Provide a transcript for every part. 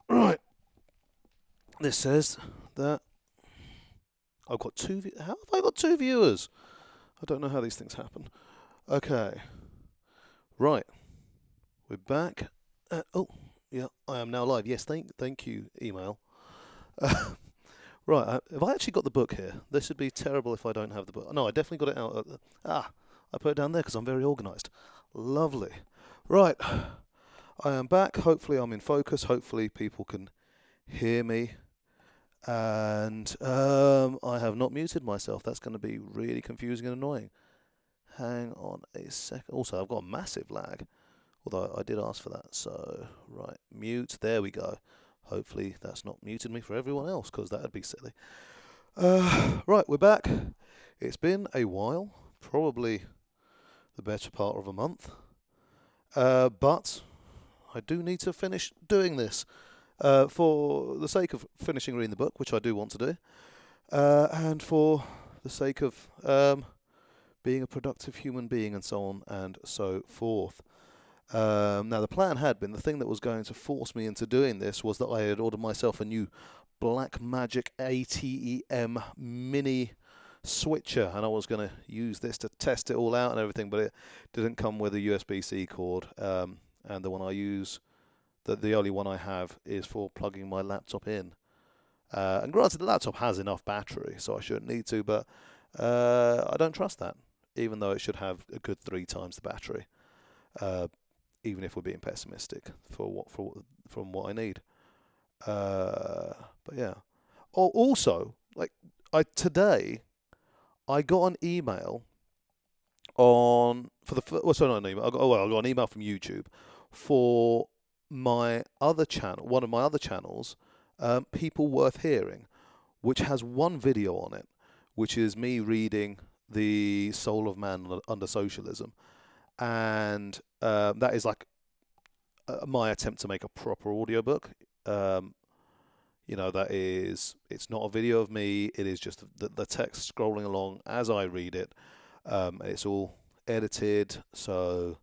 Right. This says that I've got how have I got two viewers? I don't know how these things happen. Okay. Right. We're back. Oh, yeah, I am now live. Yes, thank you, email. Right, have I actually got the book here? This would be terrible if I don't have the book. No, I definitely got it out. I put it down there because I'm very organised. Lovely. Right, I am back. Hopefully, I'm in focus. Hopefully, people can hear me. And I have not muted myself. That's going to be really confusing and annoying. Hang on a second. Also, I've got a massive lag, although I did ask for that. So, right, mute. There we go. Hopefully, that's not muted me for everyone else, because that would be silly. Right, we're back. It's been a while, probably the better part of a month. But I do need to finish doing this for the sake of finishing reading the book, which I do want to do, and for the sake of being a productive human being and so on and so forth. Now, the plan had been, the thing that was going to force me into doing this was that I had ordered myself a new Blackmagic ATEM mini switcher, and I was going to use this to test it all out and everything, but it didn't come with a USB-C cord, and the one I use, the only one I have, is for plugging my laptop in. And granted, the laptop has enough battery, so I shouldn't need to, but I don't trust that, even though it should have a good 3 times the battery. Even if we're being pessimistic from what I need. But yeah. Oh, also, like today, I got an email on for the sorry, not an email. I got an email from YouTube for my other channel, one of my other channels, People Worth Hearing, which has one video on it, which is me reading The Soul of Man Under Socialism, and that is like my attempt to make a proper audiobook. That is, it's not a video of me, it is just the text scrolling along as I read it. It's all edited, so,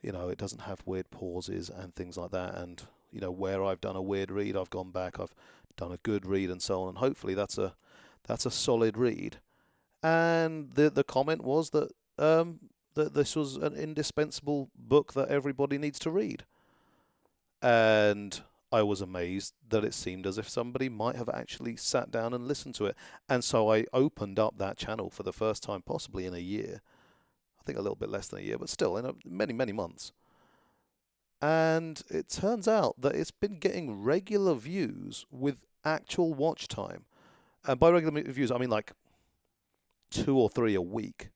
it doesn't have weird pauses and things like that. And, where I've done a weird read, I've gone back, I've done a good read and so on. And hopefully that's a solid read. And the comment was that this was an indispensable book that everybody needs to read. And I was amazed that it seemed as if somebody might have actually sat down and listened to it. And so I opened up that channel for the first time, possibly in a year. I think a little bit less than a year, but still, in many, many months. And it turns out that it's been getting regular views with actual watch time. And by regular views, I mean like 2 or 3 a week,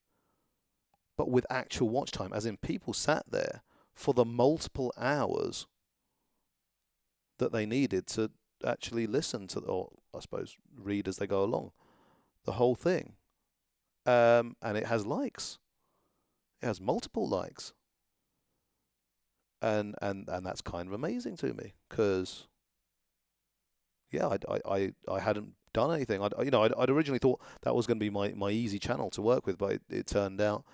but with actual watch time, as in people sat there for the multiple hours that they needed to actually listen to, or I suppose read as they go along, the whole thing. And it has likes. It has multiple likes. And that's kind of amazing to me, because yeah, I hadn't done anything. I'd originally thought that was going to be my easy channel to work with, but it turned out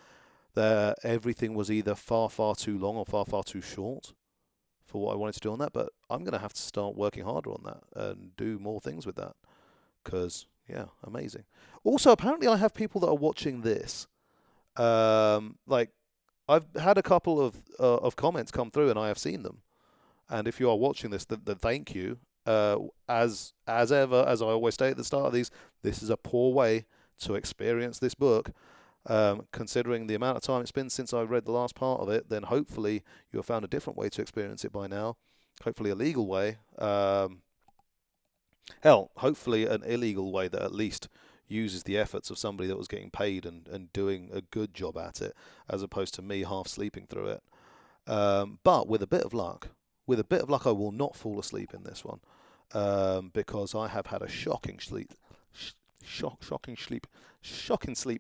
that everything was either far too long or far too short for what I wanted to do on that. But I'm going to have to start working harder on that and do more things with that, because yeah, amazing. Also, apparently I have people that are watching this. Like, I've had a couple of comments come through, and I have seen them. And if you are watching this, then thank you. As ever, as I always say at the start of these, this is a poor way to experience this book. Considering the amount of time it's been since I read the last part of it, then hopefully you have found a different way to experience it by now. Hopefully a legal way. Hell, hopefully an illegal way that at least uses the efforts of somebody that was getting paid and doing a good job at it, as opposed to me half sleeping through it. But with a bit of luck, I will not fall asleep in this one, because I have had a shocking sleep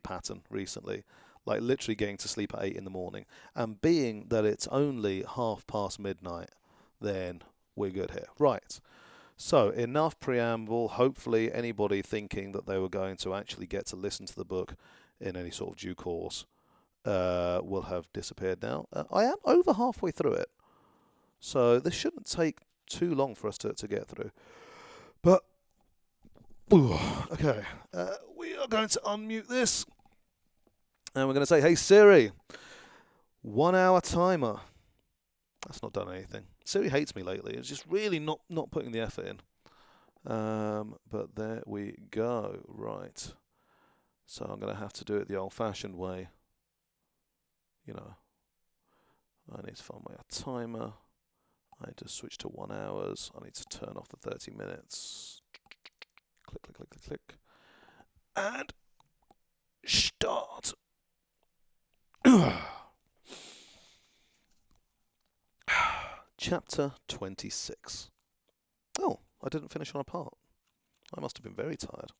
pattern recently, like literally getting to sleep at 8 in the morning. And being that it's only midnight, then we're good here. Right. So, enough preamble. Hopefully, anybody thinking that they were going to actually get to listen to the book in any sort of due course will have disappeared now. I am over halfway through it, so this shouldn't take too long for us to get through. But, okay, we are going to unmute this. And we're going to say, hey Siri, 1 hour timer. That's not done anything. Siri hates me lately. It's just really not putting the effort in. But there we go. Right. So I'm going to have to do it the old-fashioned way. You know, I need to find my timer. I need to switch to 1 hour. I need to turn off the 30 minutes. Click, click, click, click, click. And start. Chapter 26. Oh, I didn't finish on a part. I must have been very tired.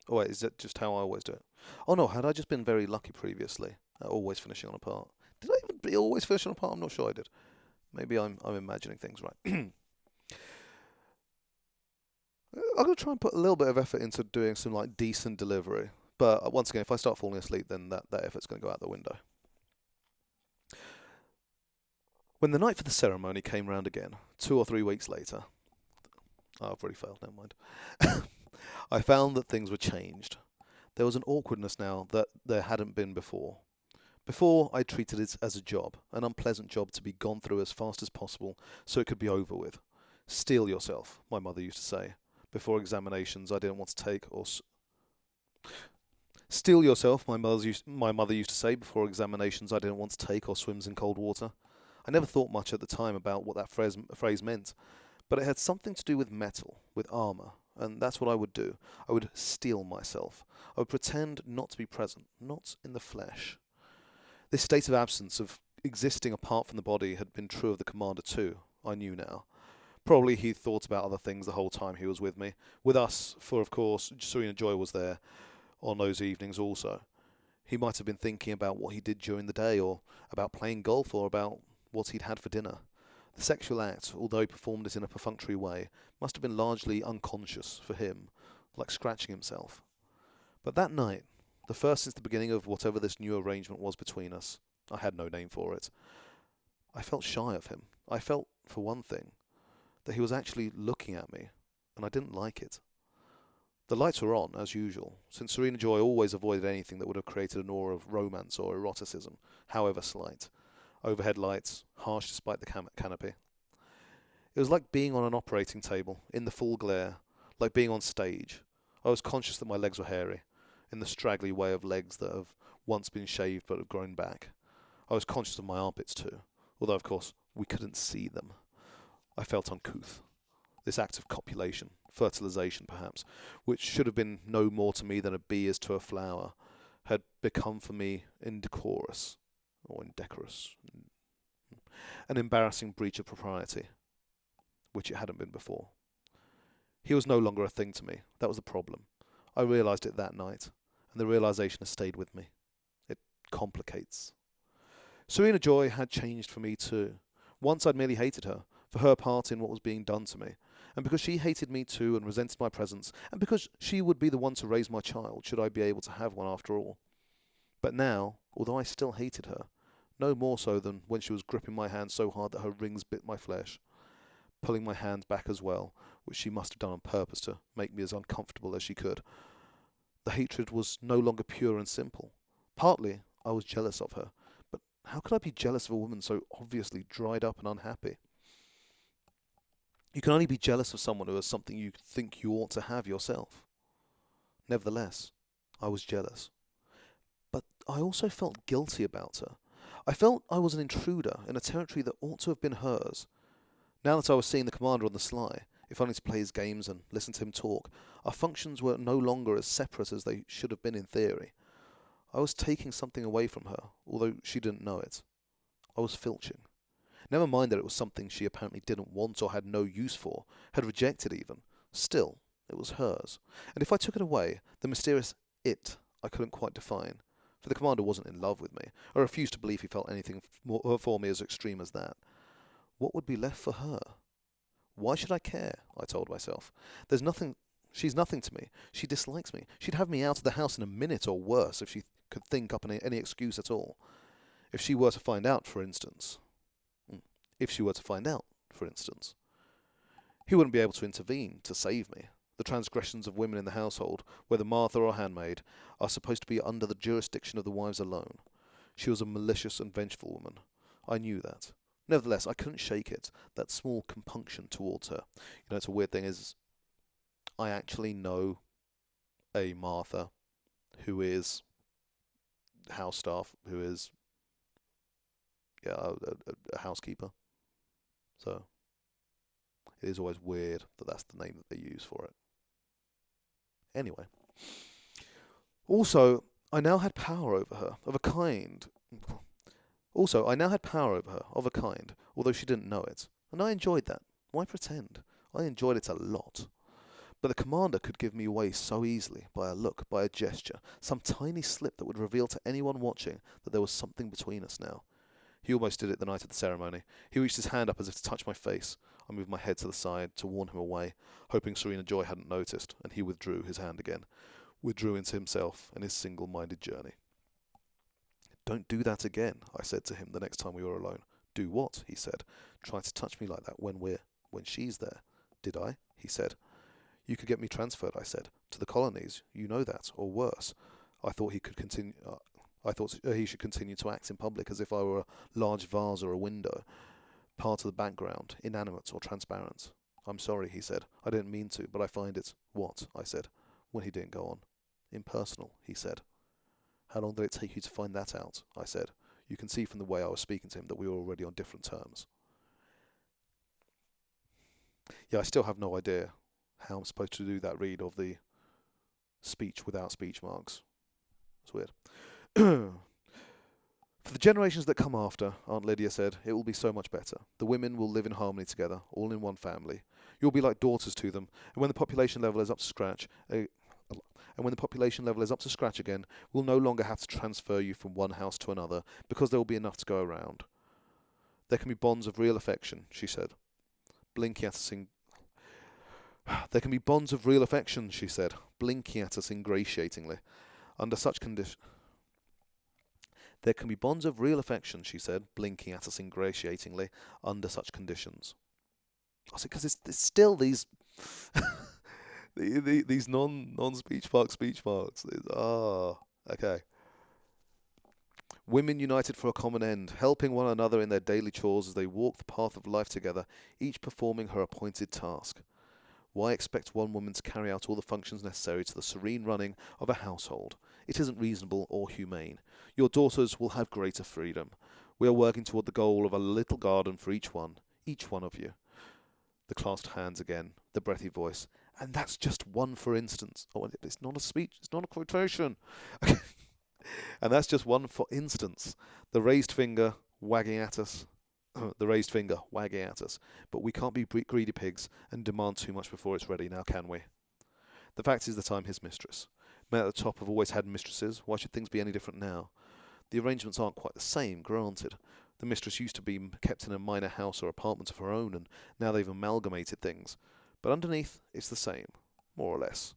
Oh wait, is that just how I always do it? Oh no, had I just been very lucky previously at always finishing on a part? Did I even be always finishing on a part? I'm not sure I did. Maybe I'm imagining things right. I'm going to try and put a little bit of effort into doing some like decent delivery. But once again, if I start falling asleep, then that effort's going to go out the window. When the night for the ceremony came round again, 2 or 3 weeks later, I've already failed, never mind. I found that things were changed. There was an awkwardness now that there hadn't been before. Before, I treated it as a job, an unpleasant job to be gone through as fast as possible so it could be over with. Steel yourself, my mother used to say, before examinations I didn't want to take or... Steel yourself, my mother used to say, before examinations I didn't want to take or swims in cold water. I never thought much at the time about what that phrase meant, but it had something to do with metal, with armour, and that's what I would do. I would steel myself. I would pretend not to be present, not in the flesh. This state of absence, of existing apart from the body, had been true of the commander too, I knew now. Probably he thought about other things the whole time he was with me. With us, for of course, Serena Joy was there on those evenings also. He might have been thinking about what he did during the day, or about playing golf, or about what he'd had for dinner. The sexual act, although he performed it in a perfunctory way, must have been largely unconscious for him, like scratching himself. But that night, the first since the beginning of whatever this new arrangement was between us, I had no name for it, I felt shy of him. I felt, for one thing, that he was actually looking at me, and I didn't like it. The lights were on, as usual, since Serena Joy always avoided anything that would have created an aura of romance or eroticism, however slight. Overhead lights, harsh despite the canopy. It was like being on an operating table, in the full glare, like being on stage. I was conscious that my legs were hairy, in the straggly way of legs that have once been shaved but have grown back. I was conscious of my armpits too, although of course we couldn't see them. I felt uncouth. This act of copulation, fertilization perhaps, which should have been no more to me than a bee is to a flower, had become for me indecorous, or indecorous, an embarrassing breach of propriety, which it hadn't been before. He was no longer a thing to me. That was the problem. I realised it that night, and the realisation has stayed with me. It complicates. Serena Joy had changed for me too. Once I'd merely hated her, for her part in what was being done to me, and because she hated me too and resented my presence, and because she would be the one to raise my child, should I be able to have one after all. But now, although I still hated her, no more so than when she was gripping my hand so hard that her rings bit my flesh, pulling my hands back as well, which she must have done on purpose to make me as uncomfortable as she could. The hatred was no longer pure and simple. Partly, I was jealous of her, but how could I be jealous of a woman so obviously dried up and unhappy? You can only be jealous of someone who has something you think you ought to have yourself. Nevertheless, I was jealous. But I also felt guilty about her. I felt I was an intruder in a territory that ought to have been hers. Now that I was seeing the commander on the sly, if only to play his games and listen to him talk, our functions were no longer as separate as they should have been in theory. I was taking something away from her, although she didn't know it. I was filching. Never mind that it was something she apparently didn't want or had no use for, had rejected even. Still, it was hers. And if I took it away, the mysterious it I couldn't quite define, for the commander wasn't in love with me. I refused to believe he felt anything for me as extreme as that. What would be left for her? Why should I care? I told myself. She's nothing to me. She dislikes me. She'd have me out of the house in a minute or worse if she could think up any excuse at all. If she were to find out, for instance. He wouldn't be able to intervene to save me. The transgressions of women in the household, whether Martha or handmaid, are supposed to be under the jurisdiction of the wives alone. She was a malicious and vengeful woman. I knew that. Nevertheless, I couldn't shake it, that small compunction towards her. It's a weird thing is, I actually know a Martha who is house staff, who is a housekeeper. So it is always weird that that's the name that they use for it. Anyway. Also, I now had power over her, of a kind. Although she didn't know it. And I enjoyed that. Why pretend? I enjoyed it a lot. But the commander could give me away so easily, by a look, by a gesture, some tiny slip that would reveal to anyone watching that there was something between us now. He almost did it the night of the ceremony. He reached his hand up as if to touch my face. I moved my head to the side to warn him away, hoping Serena Joy hadn't noticed, and he withdrew his hand again. Withdrew into himself and his single-minded journey. Don't do that again, I said to him the next time we were alone. Do what? He said. Try to touch me like that when she's there. Did I? He said. You could get me transferred, I said, to the colonies. You know that, or worse. I thought he should continue to act in public as if I were a large vase or a window, part of the background, inanimate or transparent. I'm sorry, he said. I didn't mean to, but I find it. What? I said, when he didn't go on. Impersonal, he said. How long did it take you to find that out? I said. You can see from the way I was speaking to him that we were already on different terms. Yeah, I still have no idea how I'm supposed to do that read of the speech without speech marks. It's weird. For the generations that come after, Aunt Lydia said, it will be so much better. The women will live in harmony together, all in one family. You'll be like daughters to them, and when the population level is up to scratch, again, we'll no longer have to transfer you from one house to another, because there will be enough to go around. There can be bonds of real affection, she said, blinking at us ingratiatingly. Under such conditions. There can be bonds of real affection, she said, blinking at us ingratiatingly, under such conditions. I said, because it's still these these non-speech marks. Okay. Women united for a common end, helping one another in their daily chores as they walk the path of life together, each performing her appointed task. Why expect one woman to carry out all the functions necessary to the serene running of a household? It isn't reasonable or humane. Your daughters will have greater freedom. We are working toward the goal of a little garden for each one of you. The clasped hands again, the breathy voice. And that's just one for instance. Oh, it's not a speech, it's not a quotation. And that's just one for instance. The raised finger wagging at us. But we can't be greedy pigs and demand too much before it's ready, now can we? The fact is that I'm his mistress. Men at the top have always had mistresses. Why should things be any different now? The arrangements aren't quite the same, granted. The mistress used to be kept in a minor house or apartment of her own, and now they've amalgamated things. But underneath, it's the same, more or less.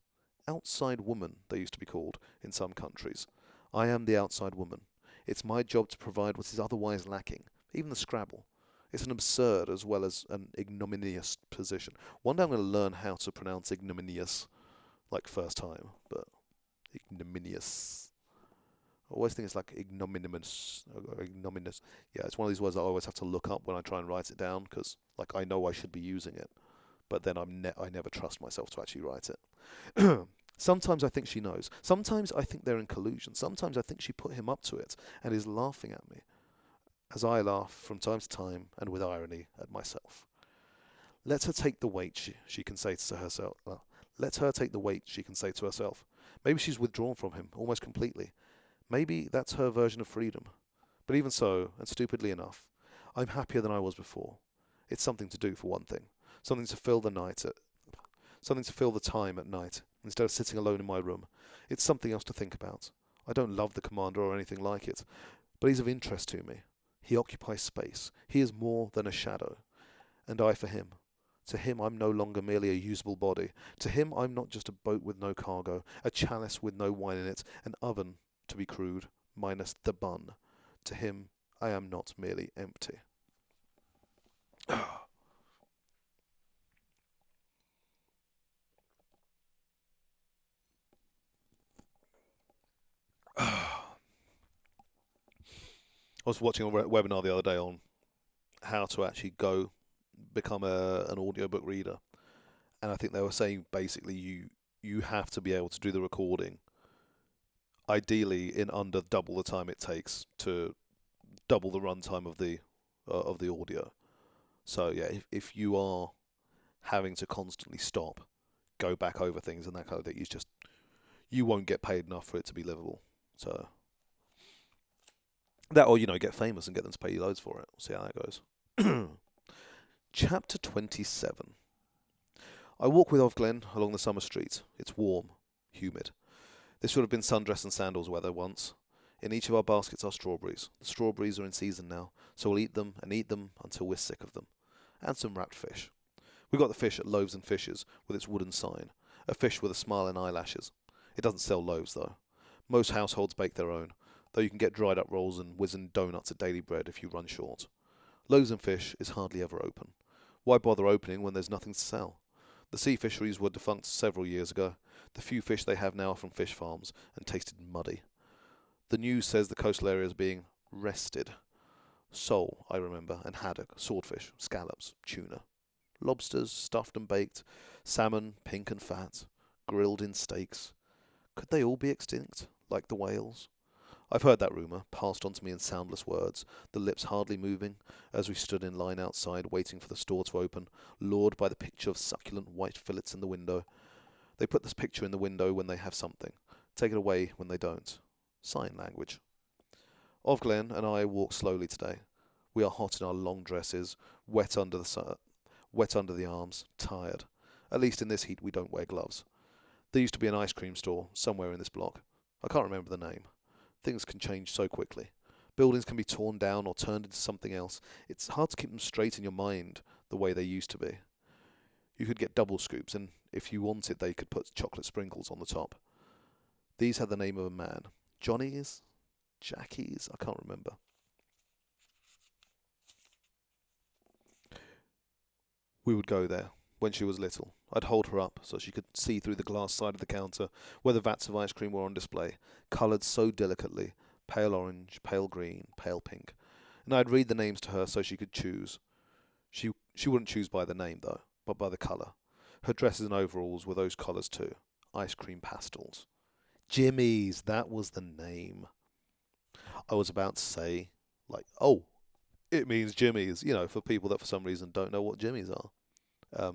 Outside woman, they used to be called in some countries. I am the outside woman. It's my job to provide what is otherwise lacking, even the Scrabble. It's an absurd as well as an ignominious position. One day I'm going to learn how to pronounce ignominious, like first time, but ignominious. I always think it's like ignominious. Yeah, it's one of these words I always have to look up when I try and write it down, because like I know I should be using it, but then I never trust myself to actually write it. Sometimes I think she knows. Sometimes I think they're in collusion. Sometimes I think she put him up to it and is laughing at me, as I laugh from time to time and with irony at myself. Let her take the weight, she can say to herself. Let her take the weight, she can say to herself. Maybe she's withdrawn from him, almost completely. Maybe that's her version of freedom. But even so, and stupidly enough, I'm happier than I was before. It's something to do, for one thing. Something to fill the time at night, instead of sitting alone in my room. It's something else to think about. I don't love the commander or anything like it, but he's of interest to me. He occupies space. He is more than a shadow. And I for him. To him I'm no longer merely a usable body. To him I'm not just a boat with no cargo, a chalice with no wine in it, an oven, to be crude, minus the bun. To him I am not merely empty. I was watching a webinar the other day on how to actually go become an audiobook reader, and I think they were saying basically you have to be able to do the recording, ideally in under double the time it takes to double the runtime of the audio. So yeah, if you are having to constantly stop, go back over things and that kind of thing, you won't get paid enough for it to be livable. So that, or get famous and get them to pay you loads for it. We'll see how that goes. Chapter 27. I walk with Glen along the summer street. It's warm, humid. This would have been sundress and sandals weather once. In each of our baskets are strawberries. The strawberries are in season now, so we'll eat them and eat them until we're sick of them. And some wrapped fish. We got the fish at Loaves and Fishes with its wooden sign. A fish with a smile and eyelashes. It doesn't sell loaves, though. Most households bake their own, though you can get dried up rolls and wizened donuts at Daily Bread if you run short. Loaves and Fish is hardly ever open. Why bother opening when there's nothing to sell? The sea fisheries were defunct several years ago. The few fish they have now are from fish farms and tasted muddy. The news says the coastal area is being rested. Sole, I remember, and haddock, swordfish, scallops, tuna. Lobsters, stuffed and baked, salmon, pink and fat, grilled in steaks. Could they all be extinct, like the whales? I've heard that rumour, passed on to me in soundless words, the lips hardly moving, as we stood in line outside, waiting for the store to open, lured by the picture of succulent white fillets in the window. They put this picture in the window when they have something, take it away when they don't. Sign language. Glen and I walk slowly today. We are hot in our long dresses, wet under the arms, tired. At least in this heat we don't wear gloves. There used to be an ice cream store somewhere in this block. I can't remember the name. Things can change so quickly. Buildings can be torn down or turned into something else. It's hard to keep them straight in your mind the way they used to be. You could get double scoops, and if you wanted, they could put chocolate sprinkles on the top. These had the name of a man. Johnny's? Jackie's? I can't remember. We would go there when she was little. I'd hold her up so she could see through the glass side of the counter where the vats of ice cream were on display, coloured so delicately, pale orange, pale green, pale pink. And I'd read the names to her so she could choose. She wouldn't choose by the name, though, but by the colour. Her dresses and overalls were those colours too. Ice cream pastels. Jimmy's, that was the name. I was about to say, oh, it means Jimmy's, for people that for some reason don't know what Jimmy's are.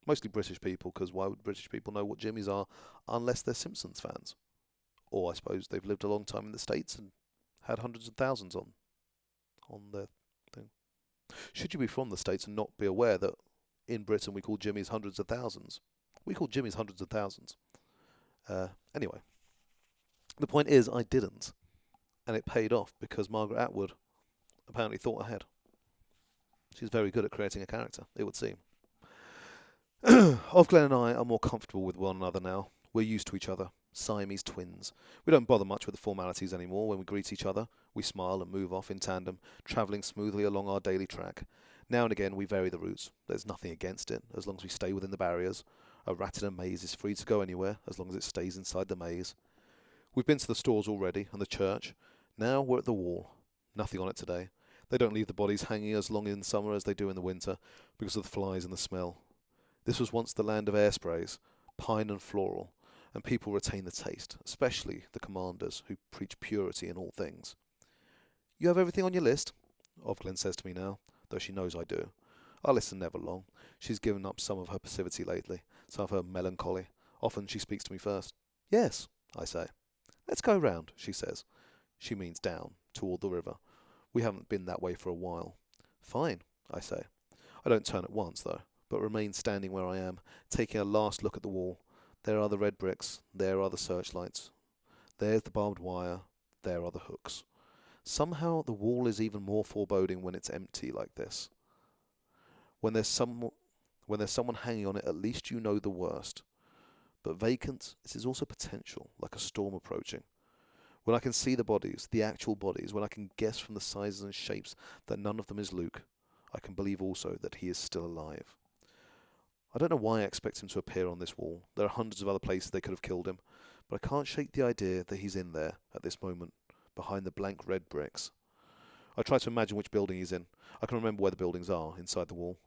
Mostly British people, because why would British people know what Jimmy's are unless they're Simpsons fans? Or I suppose they've lived a long time in the States and had hundreds of thousands on their thing. Should you be from the States and not be aware that in Britain we call Jimmy's hundreds of thousands? We call Jimmy's hundreds of thousands. Anyway, the point is I didn't, and it paid off because Margaret Atwood apparently thought ahead. She's very good at creating a character, it would seem. Glen and I are more comfortable with one another now. We're used to each other, Siamese twins. We don't bother much with the formalities anymore when we greet each other. We smile and move off in tandem, travelling smoothly along our daily track. Now and again we vary the routes. There's nothing against it, as long as we stay within the barriers. A rat in a maze is free to go anywhere, as long as it stays inside the maze. We've been to the stores already, and the church. Now we're at the wall. Nothing on it today. They don't leave the bodies hanging as long in summer as they do in the winter, because of the flies and the smell. This was once the land of air sprays, pine and floral, and people retain the taste, especially the commanders who preach purity in all things. You have everything on your list? Glen says to me now, though she knows I do. I listen never long. She's given up some of her passivity lately, some of her melancholy. Often she speaks to me first. Yes, I say. Let's go round, she says. She means down, toward the river. We haven't been that way for a while. Fine, I say. I don't turn at once, though, but remain standing where I am, taking a last look at the wall. There are the red bricks, there are the searchlights. There's the barbed wire, there are the hooks. Somehow the wall is even more foreboding when it's empty like this. When there's someone hanging on it, at least you know the worst. But vacant, it is also potential, like a storm approaching. When I can see the bodies, the actual bodies, when I can guess from the sizes and shapes that none of them is Luke, I can believe also that he is still alive. I don't know why I expect him to appear on this wall. There are hundreds of other places they could have killed him, but I can't shake the idea that he's in there at this moment, behind the blank red bricks. I try to imagine which building he's in. I can remember where the buildings are, inside the wall.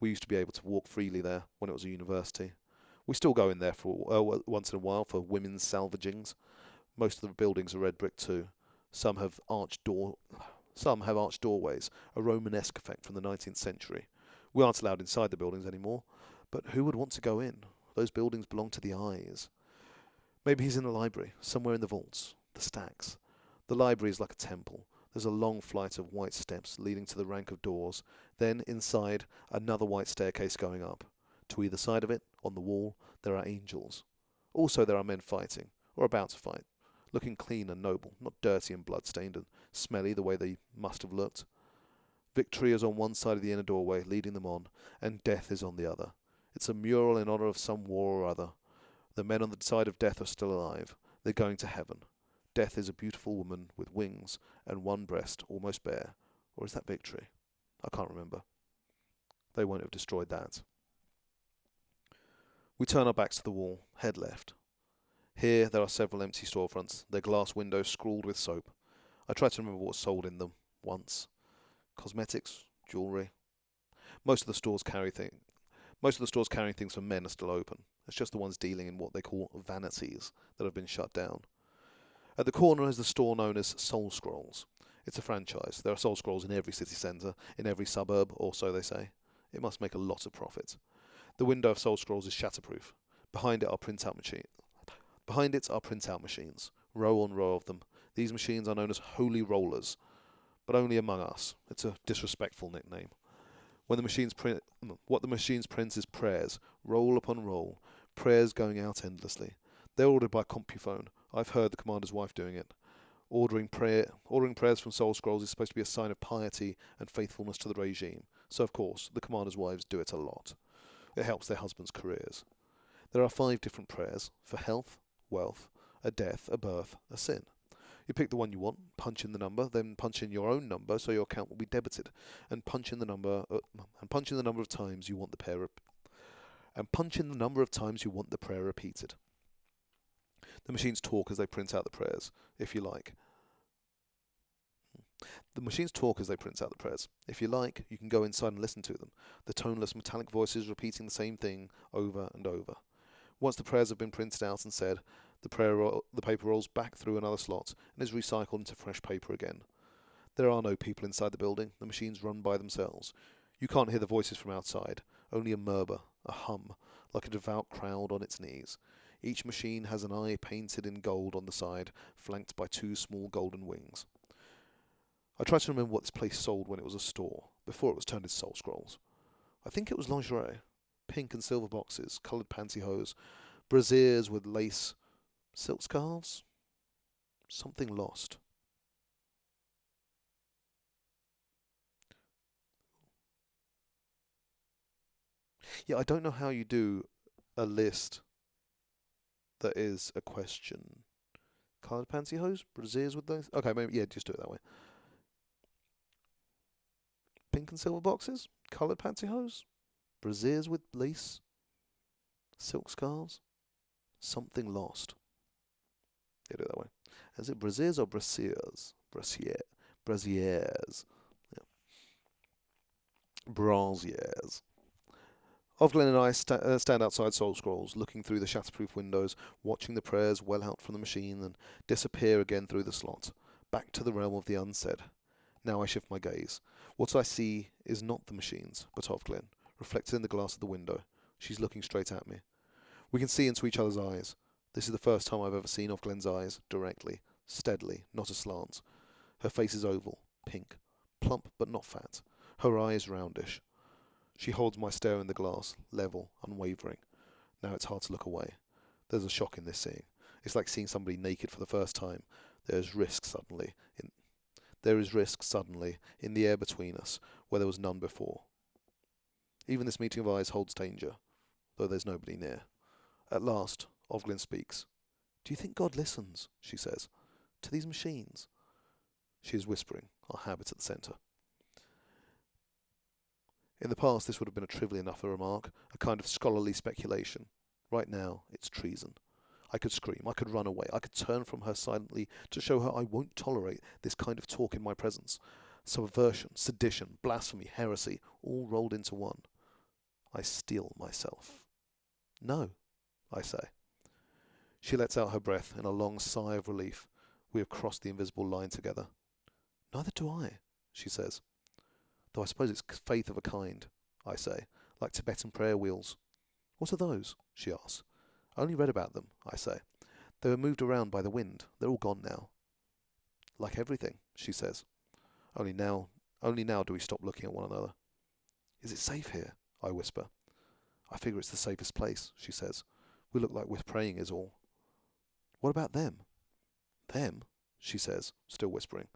We used to be able to walk freely there when it was a university. We still go in there for once in a while for women's salvagings. Most of the buildings are red brick too. Some have arched doorways, a Romanesque effect from the 19th century. We aren't allowed inside the buildings anymore, but who would want to go in? Those buildings belong to the eyes. Maybe he's in the library, somewhere in the vaults, the stacks. The library is like a temple. There's a long flight of white steps leading to the rank of doors. Then, inside, another white staircase going up. To either side of it, on the wall, there are angels. Also there are men fighting, or about to fight, looking clean and noble, not dirty and blood-stained and smelly the way they must have looked. Victory is on one side of the inner doorway, leading them on, and death is on the other. It's a mural in honour of some war or other. The men on the side of death are still alive. They're going to heaven. Death is a beautiful woman with wings and one breast almost bare. Or is that victory? I can't remember. They won't have destroyed that. We turn our backs to the wall, head left. Here there are several empty storefronts, their glass windows scrawled with soap. I try to remember what was sold in them once. Cosmetics, jewellery. Most of the stores carrying things for men are still open. It's just the ones dealing in what they call vanities that have been shut down. At the corner is the store known as Soul Scrolls. It's a franchise. There are Soul Scrolls in every city centre, in every suburb, or so they say. It must make a lot of profit. The window of Soul Scrolls is shatterproof. Behind it are printout machines, row on row of them. These machines are known as holy rollers, but only among us. It's a disrespectful nickname. What the machines print is prayers, roll upon roll, prayers going out endlessly. They're ordered by CompuPhone. I've heard the commander's wife doing it. Ordering prayers from Soul Scrolls is supposed to be a sign of piety and faithfulness to the regime. So of course, the commander's wives do it a lot. It helps their husbands' careers. There are 5 different prayers for health, wealth, a death, a birth, a sin. You pick the one you want, punch in the number, then punch in your own number so your account will be debited, and punch in the number of times you want the prayer repeated. The machines talk as they print out the prayers, if you like. If you like, you can go inside and listen to them, the toneless metallic voices repeating the same thing over and over. Once the prayers have been printed out and said, the paper rolls back through another slot and is recycled into fresh paper again. There are no people inside the building. The machines run by themselves. You can't hear the voices from outside, only a murmur, a hum, like a devout crowd on its knees. Each machine has an eye painted in gold on the side, flanked by 2 small golden wings. I try to remember what this place sold when it was a store, before it was turned into Soul Scrolls. I think it was lingerie, pink and silver boxes, coloured pantyhose, brassieres with lace, silk scarves, something lost. Yeah, I don't know how you do a list that is a question. Coloured pantyhose, brassieres with those. Okay, maybe just do it that way. Pink and silver boxes, coloured pantyhose, brassieres with lace, silk scarves, something lost. Yeah, do it that way. Is it brassieres or brassieres? Brassieres. Yeah. Brassieres. Ovglen and I stand outside Soul Scrolls, looking through the shatterproof windows, watching the prayers well out from the machine and disappear again through the slot, back to the realm of the unsaid. Now I shift my gaze. What I see is not the machines, but Ovglen, reflected in the glass of the window. She's looking straight at me. We can see into each other's eyes. This is the first time I've ever seen Ovglen's eyes, directly, steadily, not aslant. Her face is oval, pink, plump but not fat. Her eye is roundish. She holds my stare in the glass, level, unwavering. Now it's hard to look away. There's a shock in this seeing. It's like seeing somebody naked for the first time. There is risk suddenly in the air between us, where there was none before. Even this meeting of eyes holds danger, though there's nobody near. At last, Ovglen speaks. "Do you think God listens," she says, "to these machines?" She is whispering, our habit at the centre. In the past, this would have been a trivial enough remark, a kind of scholarly speculation. Right now, it's treason. I could scream, I could run away, I could turn from her silently to show her I won't tolerate this kind of talk in my presence. Subversion, sedition, blasphemy, heresy, all rolled into one. I steel myself. No, I say. She lets out her breath in a long sigh of relief. We have crossed the invisible line together. Neither do I, she says. Though I suppose it's faith of a kind, I say, like Tibetan prayer wheels. What are those? She asks. I only read about them, I say. They were moved around by the wind. They're all gone now. Like everything, she says. Only now do we stop looking at one another. Is it safe here? I whisper. I figure it's the safest place, she says. We look like we're praying is all. What about them? Them? She says, still whispering.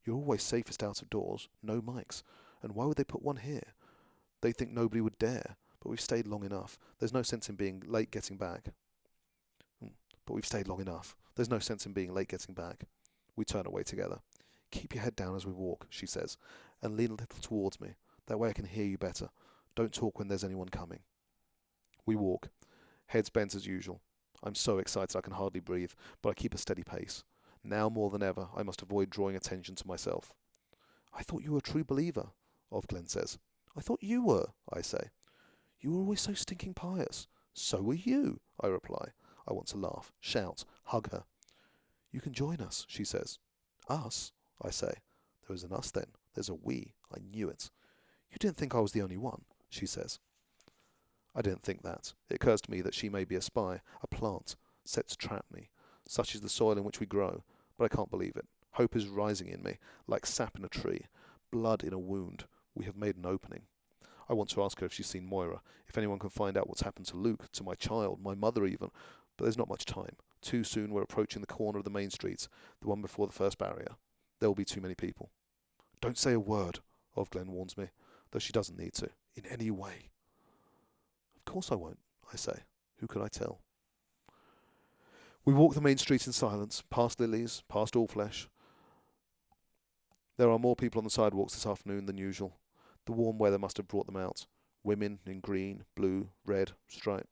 You're always safest out of doors, no mics. And why would they put one here? They think nobody would dare, but we've stayed long enough. There's no sense in being late getting back. But we've stayed long enough. There's no sense in being late getting back. We turn away together. Keep your head down as we walk, she says, and lean a little towards me. That way I can hear you better. Don't talk when there's anyone coming. We walk, heads bent as usual. I'm so excited I can hardly breathe, but I keep a steady pace. Now more than ever, I must avoid drawing attention to myself. I thought you were a true believer, Ovglen says. I thought you were, I say. You were always so stinking pious. So were you, I reply. I want to laugh, shout, hug her. You can join us, she says. Us? I say. There is an us then. There's a we. I knew it. You didn't think I was the only one, she says. I didn't think that. It occurs to me that she may be a spy, a plant, set to trap me. Such is the soil in which we grow, but I can't believe it. Hope is rising in me, like sap in a tree, blood in a wound. We have made an opening. I want to ask her if she's seen Moira, if anyone can find out what's happened to Luke, to my child, my mother even, but there's not much time. Too soon we're approaching the corner of the main street, the one before the first barrier. There will be too many people. Don't say a word, Ovglen warns me, though she doesn't need to, in any way. Of course I won't, I say. Who could I tell? We walk the main street in silence, past Lily's, past Allflesh. There are more people on the sidewalks this afternoon than usual. The warm weather must have brought them out. Women in green, blue, red, striped.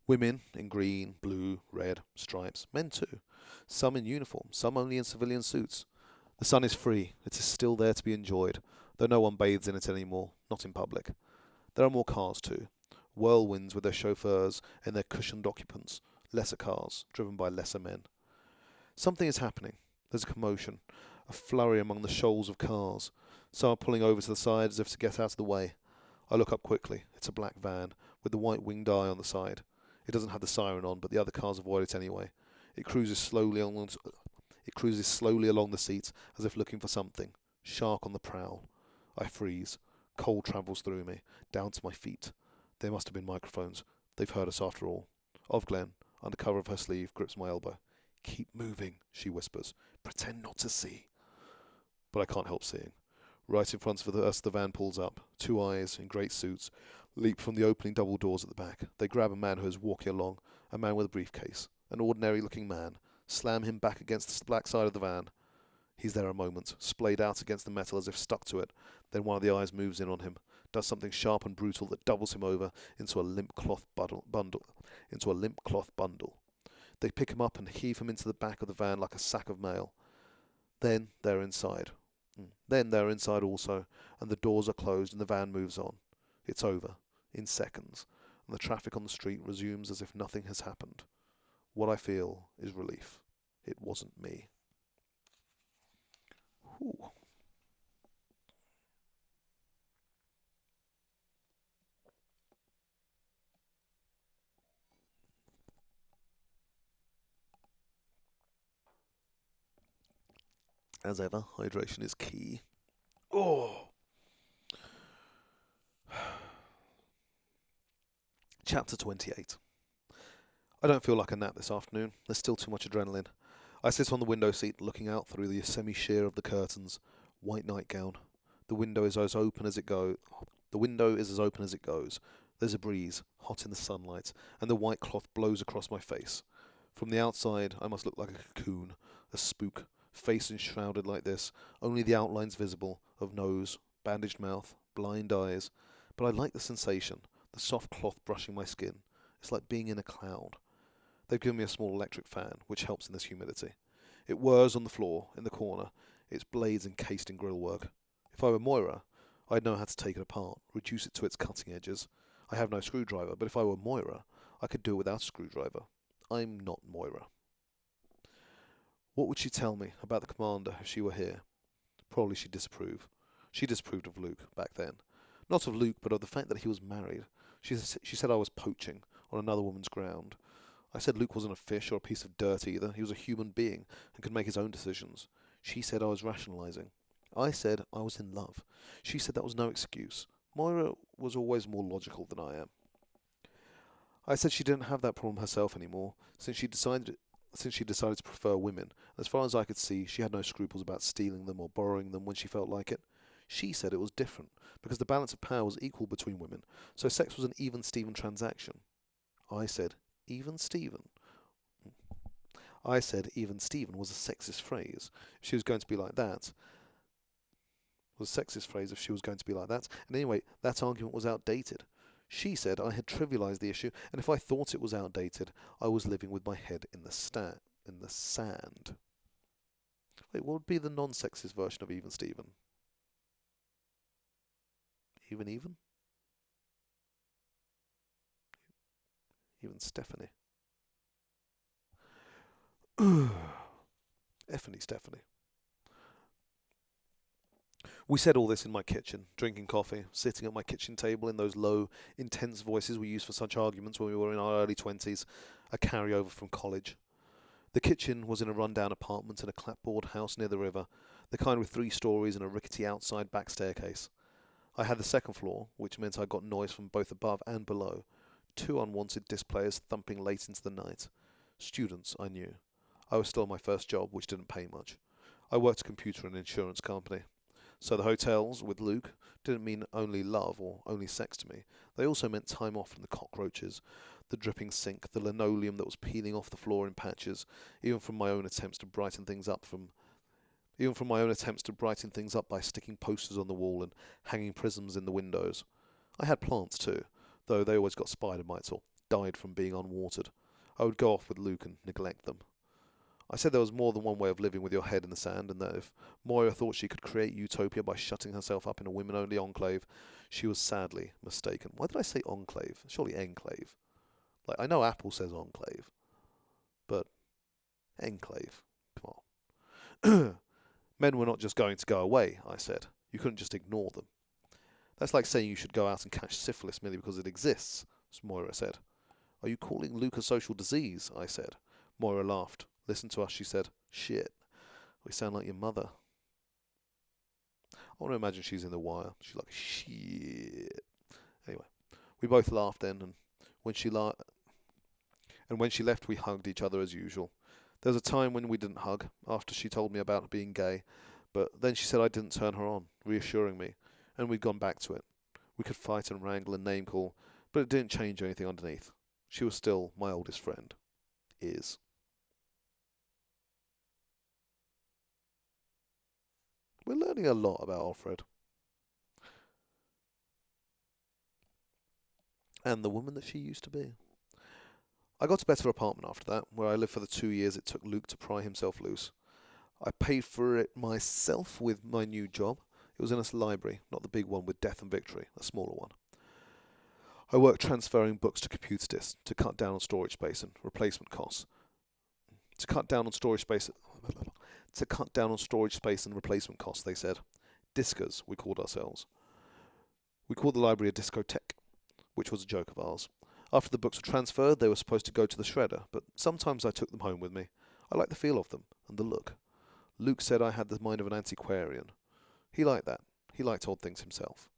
Women in green, blue, red, stripes. Men too. Some in uniform, some only in civilian suits. The sun is free. It is still there to be enjoyed, though no one bathes in it anymore, not in public. There are more cars too. Whirlwinds with their chauffeurs and their cushioned occupants. Lesser cars, driven by lesser men. Something is happening. There's a commotion, a flurry among the shoals of cars. Some are pulling over to the side as if to get out of the way. I look up quickly. It's a black van, with the white winged eye on the side. It doesn't have the siren on, but the other cars avoid it anyway. It cruises slowly along the seats, as if looking for something. Shark on the prowl. I freeze. Cold travels through me, down to my feet. They must have been microphones. They've heard us after all. Ovglen, under cover of her sleeve, grips my elbow. Keep moving, she whispers. Pretend not to see. But I can't help seeing. Right in front of us, the van pulls up. Two eyes, in great suits, leap from the opening double doors at the back. They grab a man who is walking along, a man with a briefcase, an ordinary-looking man, slam him back against the black side of the van. He's there a moment, splayed out against the metal as if stuck to it. Then one of the eyes moves in on him, does something sharp and brutal that doubles him over into a limp cloth bundle. They pick him up and heave him into the back of the van like a sack of mail. Then they're inside. Then they're inside also, and the doors are closed and the van moves on. It's over, in seconds, and the traffic on the street resumes as if nothing has happened. What I feel is relief. It wasn't me. Whew. As ever, hydration is key. Oh! Chapter 28. I don't feel like a nap this afternoon. There's still too much adrenaline. I sit on the window seat looking out through the semi-sheer of the curtains. White nightgown. The window is as open as it goes. There's a breeze, hot in the sunlight, and the white cloth blows across my face. From the outside, I must look like a cocoon, a spook, face enshrouded like this, only the outlines visible, of nose, bandaged mouth, blind eyes. But I like the sensation, the soft cloth brushing my skin. It's like being in a cloud. They've given me a small electric fan, which helps in this humidity. It whirs on the floor, in the corner, its blades encased in grill work. If I were Moira, I'd know how to take it apart, reduce it to its cutting edges. I have no screwdriver, but if I were Moira, I could do it without a screwdriver. I'm not Moira. What would she tell me about the commander if she were here? Probably she'd disapprove. She disapproved of Luke back then. Not of Luke, but of the fact that he was married. She said I was poaching on another woman's ground. I said Luke wasn't a fish or a piece of dirt either. He was a human being and could make his own decisions. She said I was rationalising. I said I was in love. She said that was no excuse. Moira was always more logical than I am. I said she didn't have that problem herself anymore, since she decided to prefer women. As far as I could see, she had no scruples about stealing them or borrowing them when she felt like it. She said it was different, because the balance of power was equal between women, so sex was an even-Steven transaction. I said, even-Steven? I said even-Steven was a sexist phrase. If she was going to be like that, and anyway, that argument was outdated. She said I had trivialised the issue, and if I thought it was outdated, I was living with my head in the sand. Wait, what would be the non-sexist version of even-Steven? Even? Even Stephanie. Effany Stephanie. We said all this in my kitchen, drinking coffee, sitting at my kitchen table in those low, intense voices we used for such arguments when we were in our early 20s, a carryover from college. The kitchen was in a run-down apartment in a clapboard house near the river, the kind with 3 stories and a rickety outside back staircase. I had the second floor, which meant I got noise from both above and below. 2 unwanted disc players thumping late into the night. Students, I knew. I was still on my first job, which didn't pay much. I worked a computer in an insurance company. So the hotels, with Luke, didn't mean only love or only sex to me. They also meant time off from the cockroaches, the dripping sink, the linoleum that was peeling off the floor in patches, even from my own attempts to brighten things up by sticking posters on the wall and hanging prisms in the windows. I had plants too, though they always got spider mites or died from being unwatered. I would go off with Luke and neglect them. I said there was more than one way of living with your head in the sand, and that if Moira thought she could create utopia by shutting herself up in a women-only enclave, she was sadly mistaken. Why did I say enclave? Surely enclave. Like, I know Apple says enclave, but enclave. Come on. Men were not just going to go away, I said. You couldn't just ignore them. That's like saying you should go out and catch syphilis merely because it exists, Moira said. Are you calling Luke a social disease? I said. Moira laughed. Listen to us, she said. Shit. We sound like your mother. I want to imagine she's in The Wire. She's like, shit. Anyway, we both laughed then, and when she left, we hugged each other as usual. There was a time when we didn't hug, after she told me about being gay, but then she said I didn't turn her on, reassuring me, and we'd gone back to it. We could fight and wrangle and name call, but it didn't change anything underneath. She was still my oldest friend. Is. We're learning a lot about Alfred. And the woman that she used to be. I got a better apartment after that, where I lived for the 2 years it took Luke to pry himself loose. I paid for it myself with my new job. It was in a library, not the big one with Death and Victory, a smaller one. I worked transferring books to computer disks to cut down on storage space and replacement costs. To cut down on storage space and replacement costs, they said. Discers, we called ourselves. We called the library a discotheque, which was a joke of ours. After the books were transferred, they were supposed to go to the shredder, but sometimes I took them home with me. I liked the feel of them, and the look. Luke said I had the mind of an antiquarian. He liked that. He liked odd things himself.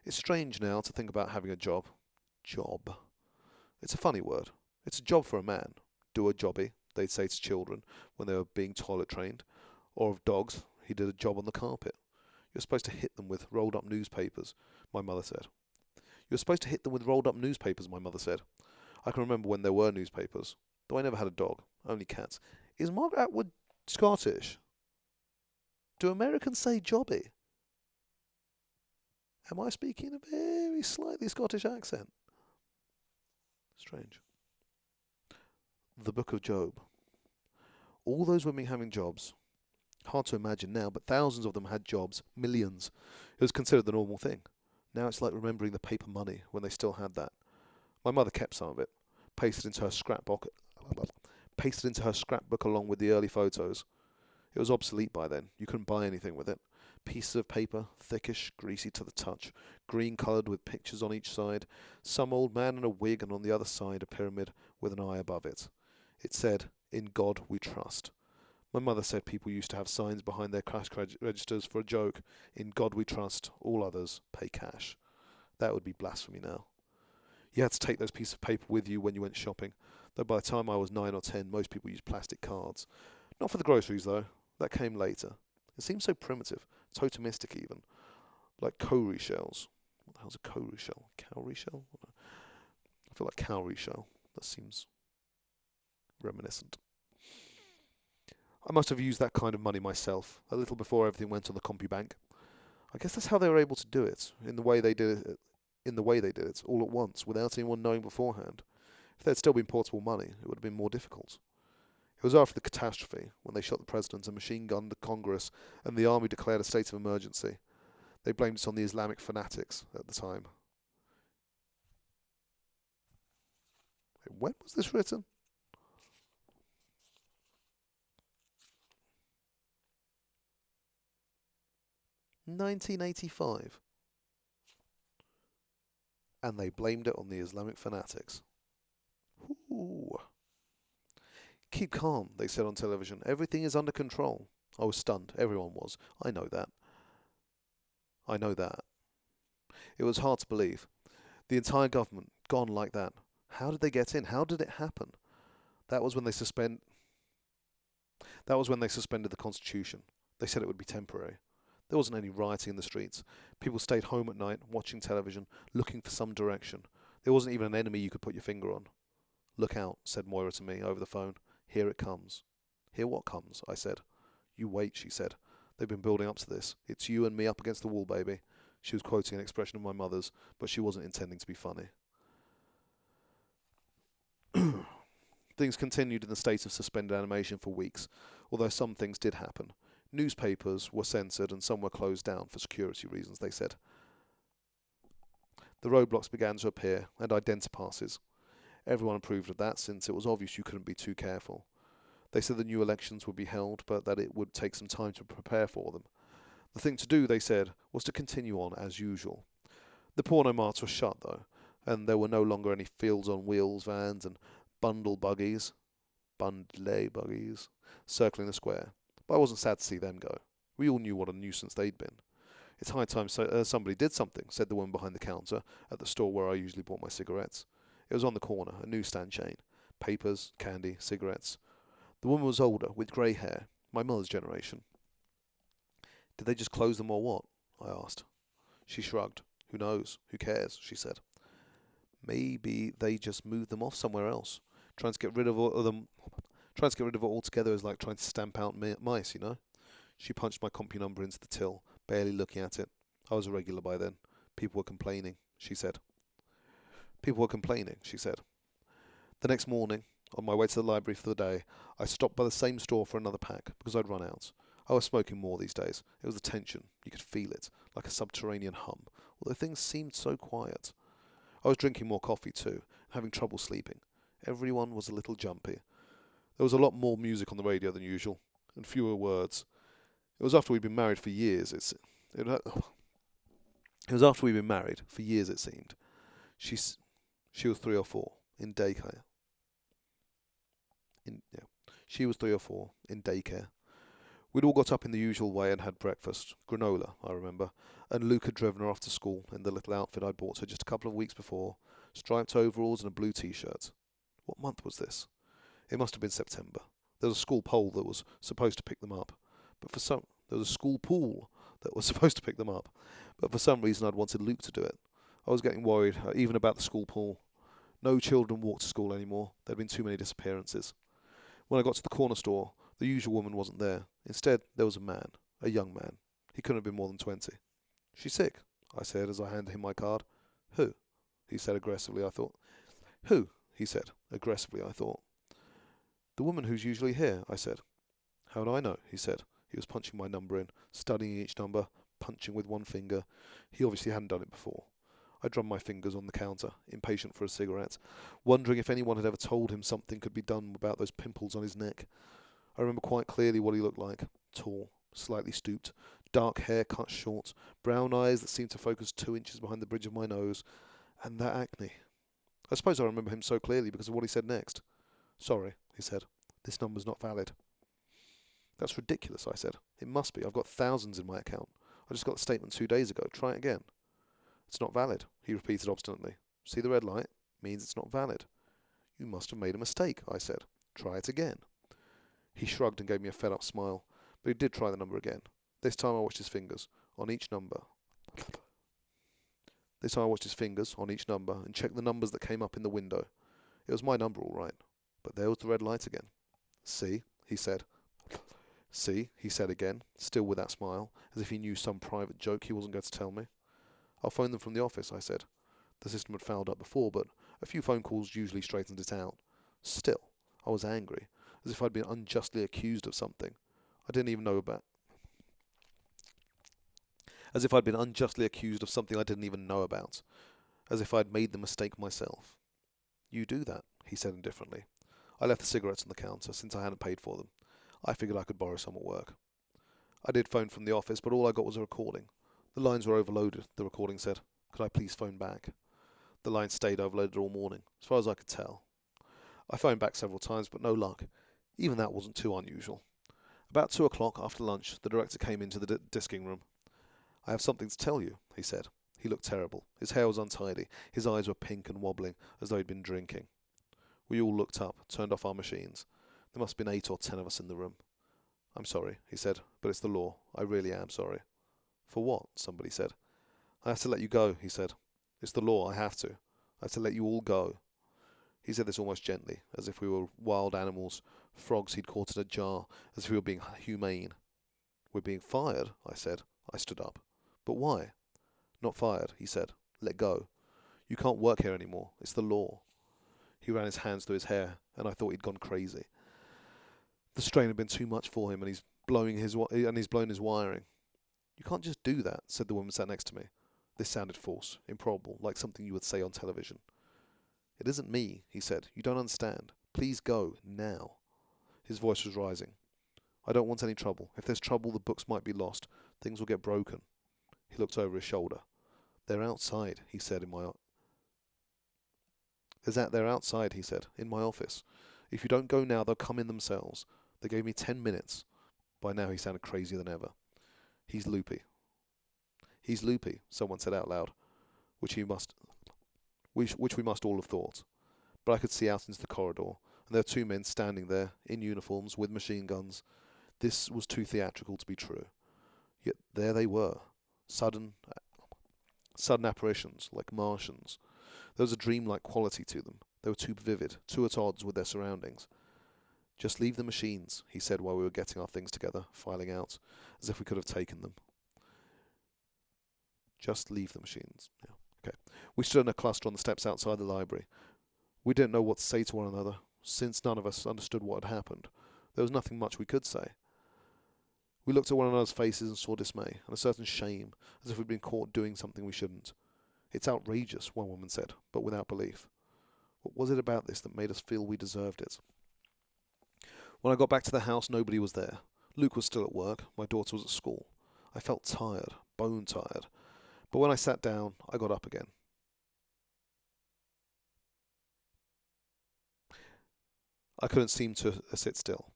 It's strange now to think about having a job. Job. It's a funny word. It's a job for a man. Do a jobby, they'd say to children when they were being toilet trained. Or of dogs, he did a job on the carpet. You're supposed to hit them with rolled up newspapers, my mother said. You're supposed to hit them with rolled up newspapers, my mother said. I can remember when there were newspapers, though I never had a dog, only cats. Is Margaret Atwood Scottish? Do Americans say jobby? Am I speaking a very slightly Scottish accent? Strange. The Book of Job. All those women having jobs, hard to imagine now, but thousands of them had jobs, millions. It was considered the normal thing. Now it's like remembering the paper money when they still had that. My mother kept some of it, pasted into her scrapbook along with the early photos. It was obsolete by then. You couldn't buy anything with it. Pieces of paper, thickish, greasy to the touch, green-coloured with pictures on each side, some old man in a wig, and on the other side a pyramid with an eye above it. It said, "In God we trust." My mother said people used to have signs behind their cash registers for a joke. "In God we trust, all others pay cash." That would be blasphemy now. You had to take those pieces of paper with you when you went shopping, though by the time I was 9 or 10, most people used plastic cards. Not for the groceries, though. That came later. It seems so primitive, totemistic even, like cowrie shells. What the hell's a cowrie shell? Cowrie shell? I feel like cowrie shell. That seems reminiscent. I must have used that kind of money myself, a little before everything went on the CompuBank. I guess that's how they were able to do it, in the way they did it, all at once, without anyone knowing beforehand. If there had still been portable money, it would have been more difficult. It was after the catastrophe, when they shot the president and machine-gunned the Congress, and the army declared a state of emergency. They blamed it on the Islamic fanatics at the time. When was this written? 1985. And they blamed it on the Islamic fanatics. Ooh. "Keep calm," they said on television. "Everything is under control." I was stunned. Everyone was. I know that. It was hard to believe. The entire government, gone like that. How did they get in? How did it happen? That was when they suspended the Constitution. They said it would be temporary. There wasn't any rioting in the streets. People stayed home at night, watching television, looking for some direction. There wasn't even an enemy you could put your finger on. "Look out," said Moira to me over the phone. "Here it comes." "Here what comes?" I said. "You wait," she said. "They've been building up to this. It's you and me up against the wall, baby." She was quoting an expression of my mother's, but she wasn't intending to be funny. Things continued in the state of suspended animation for weeks, although some things did happen. Newspapers were censored and some were closed down for security reasons, they said. The roadblocks began to appear, and identipasses. Everyone approved of that, since it was obvious you couldn't be too careful. They said the new elections would be held, but that it would take some time to prepare for them. The thing to do, they said, was to continue on as usual. The porno marts were shut, though, and there were no longer any Fields on Wheels vans and bundle buggies, circling the square. But I wasn't sad to see them go. We all knew what a nuisance they'd been. "It's high time somebody did something," said the woman behind the counter at the store where I usually bought my cigarettes. It was on the corner, a newsstand chain. Papers, candy, cigarettes. The woman was older, with grey hair, my mother's generation. "Did they just close them or what?" I asked. She shrugged. "Who knows? Who cares?" she said. "Maybe they just moved them off somewhere else. Trying to get rid of it altogether is like trying to stamp out mice, you know?" She punched my compu number into the till, barely looking at it. I was a regular by then. People were complaining, she said. The next morning, on my way to the library for the day, I stopped by the same store for another pack, because I'd run out. I was smoking more these days. It was the tension. You could feel it, like a subterranean hum, although things seemed so quiet. I was drinking more coffee too, and having trouble sleeping. Everyone was a little jumpy. There was a lot more music on the radio than usual, and fewer words. It was after we'd been married for years, it seemed. She was 3 or 4, in daycare. We'd all got up in the usual way and had breakfast. Granola, I remember. And Luke had driven her off to school in the little outfit I'd bought her just a couple of weeks before. Striped overalls and a blue t-shirt. What month was this? It must have been September. There was a school pool that was supposed to pick them up. There was a school pool that was supposed to pick them up. But for some reason I'd wanted Luke to do it. I was getting worried, even about the school pool. No children walked to school anymore. There had been too many disappearances. When I got to the corner store, the usual woman wasn't there. Instead, there was a young man. He couldn't have been more than 20. "She's sick," I said as I handed him my card. "Who?" he said aggressively, I thought. "The woman who's usually here," I said. How would I know? He said. He was punching my number in, studying each number, punching with one finger. He obviously hadn't done it before. I drummed my fingers on the counter, impatient for a cigarette, wondering if anyone had ever told him something could be done about those pimples on his neck. I remember quite clearly what he looked like. Tall, slightly stooped, dark hair cut short, brown eyes that seemed to focus 2 inches behind the bridge of my nose, and that acne. I suppose I remember him so clearly because of what he said next. Sorry, he said. This number's not valid. That's ridiculous, I said. It must be. I've got thousands in my account. I just got the statement 2 days ago. Try it again. It's not valid, he repeated obstinately. See the red light? Means it's not valid. You must have made a mistake, I said. Try it again. He shrugged and gave me a fed-up smile, but he did try the number again. This time I watched his fingers on each number. And checked the numbers that came up in the window. It was my number all right, but there was the red light again. See, he said. See, he said again, still with that smile, as if he knew some private joke he wasn't going to tell me. I'll phone them from the office, I said. The system had fouled up before, but a few phone calls usually straightened it out. Still, I was angry, as if I'd been unjustly accused of something I didn't even know about. As if I'd been unjustly accused of something I didn't even know about. As if I'd made the mistake myself. You do that, he said indifferently. I left the cigarettes on the counter, since I hadn't paid for them. I figured I could borrow some at work. I did phone from the office, but all I got was a recording. The lines were overloaded, the recording said. Could I please phone back? The line stayed overloaded all morning, as far as I could tell. I phoned back several times, but no luck. Even that wasn't too unusual. About 2 o'clock, after lunch, the director came into the disking room. I have something to tell you, he said. He looked terrible. His hair was untidy. His eyes were pink and wobbling, as though he'd been drinking. We all looked up, turned off our machines. There must have been 8 or 10 of us in the room. I'm sorry, he said, but it's the law. I really am sorry. For what? Somebody said. I have to let you go, he said. It's the law, I have to. I have to let you all go. He said this almost gently, as if we were wild animals, frogs he'd caught in a jar, as if we were being humane. We're being fired, I said. I stood up. But why? Not fired, he said. Let go. You can't work here anymore. It's the law. He ran his hands through his hair, and I thought he'd gone crazy. The strain had been too much for him, and he's blown his wiring. You can't just do that, said the woman sat next to me. This sounded false, improbable, like something you would say on television. It isn't me, he said. You don't understand. Please go, now. His voice was rising. I don't want any trouble. If there's trouble, the books might be lost. Things will get broken. He looked over his shoulder. They're outside, he said, They're outside, he said, in my office. If you don't go now, they'll come in themselves. They gave me 10 minutes. By now he sounded crazier than ever. He's loopy. He's loopy, someone said out loud, which we must all have thought. But I could see out into the corridor, and there were 2 men standing there, in uniforms, with machine guns. This was too theatrical to be true. Yet there they were, sudden apparitions, like Martians. There was a dreamlike quality to them. They were too vivid, too at odds with their surroundings. Just leave the machines, he said while we were getting our things together, filing out, as if we could have taken them. Just leave the machines. Yeah. Okay. We stood in a cluster on the steps outside the library. We didn't know what to say to one another, since none of us understood what had happened. There was nothing much we could say. We looked at one another's faces and saw dismay, and a certain shame, as if we'd been caught doing something we shouldn't. It's outrageous, one woman said, but without belief. What was it about this that made us feel we deserved it? When I got back to the house, nobody was there. Luke was still at work. My daughter was at school. I felt tired, bone tired. But when I sat down, I got up again. I couldn't seem to sit still.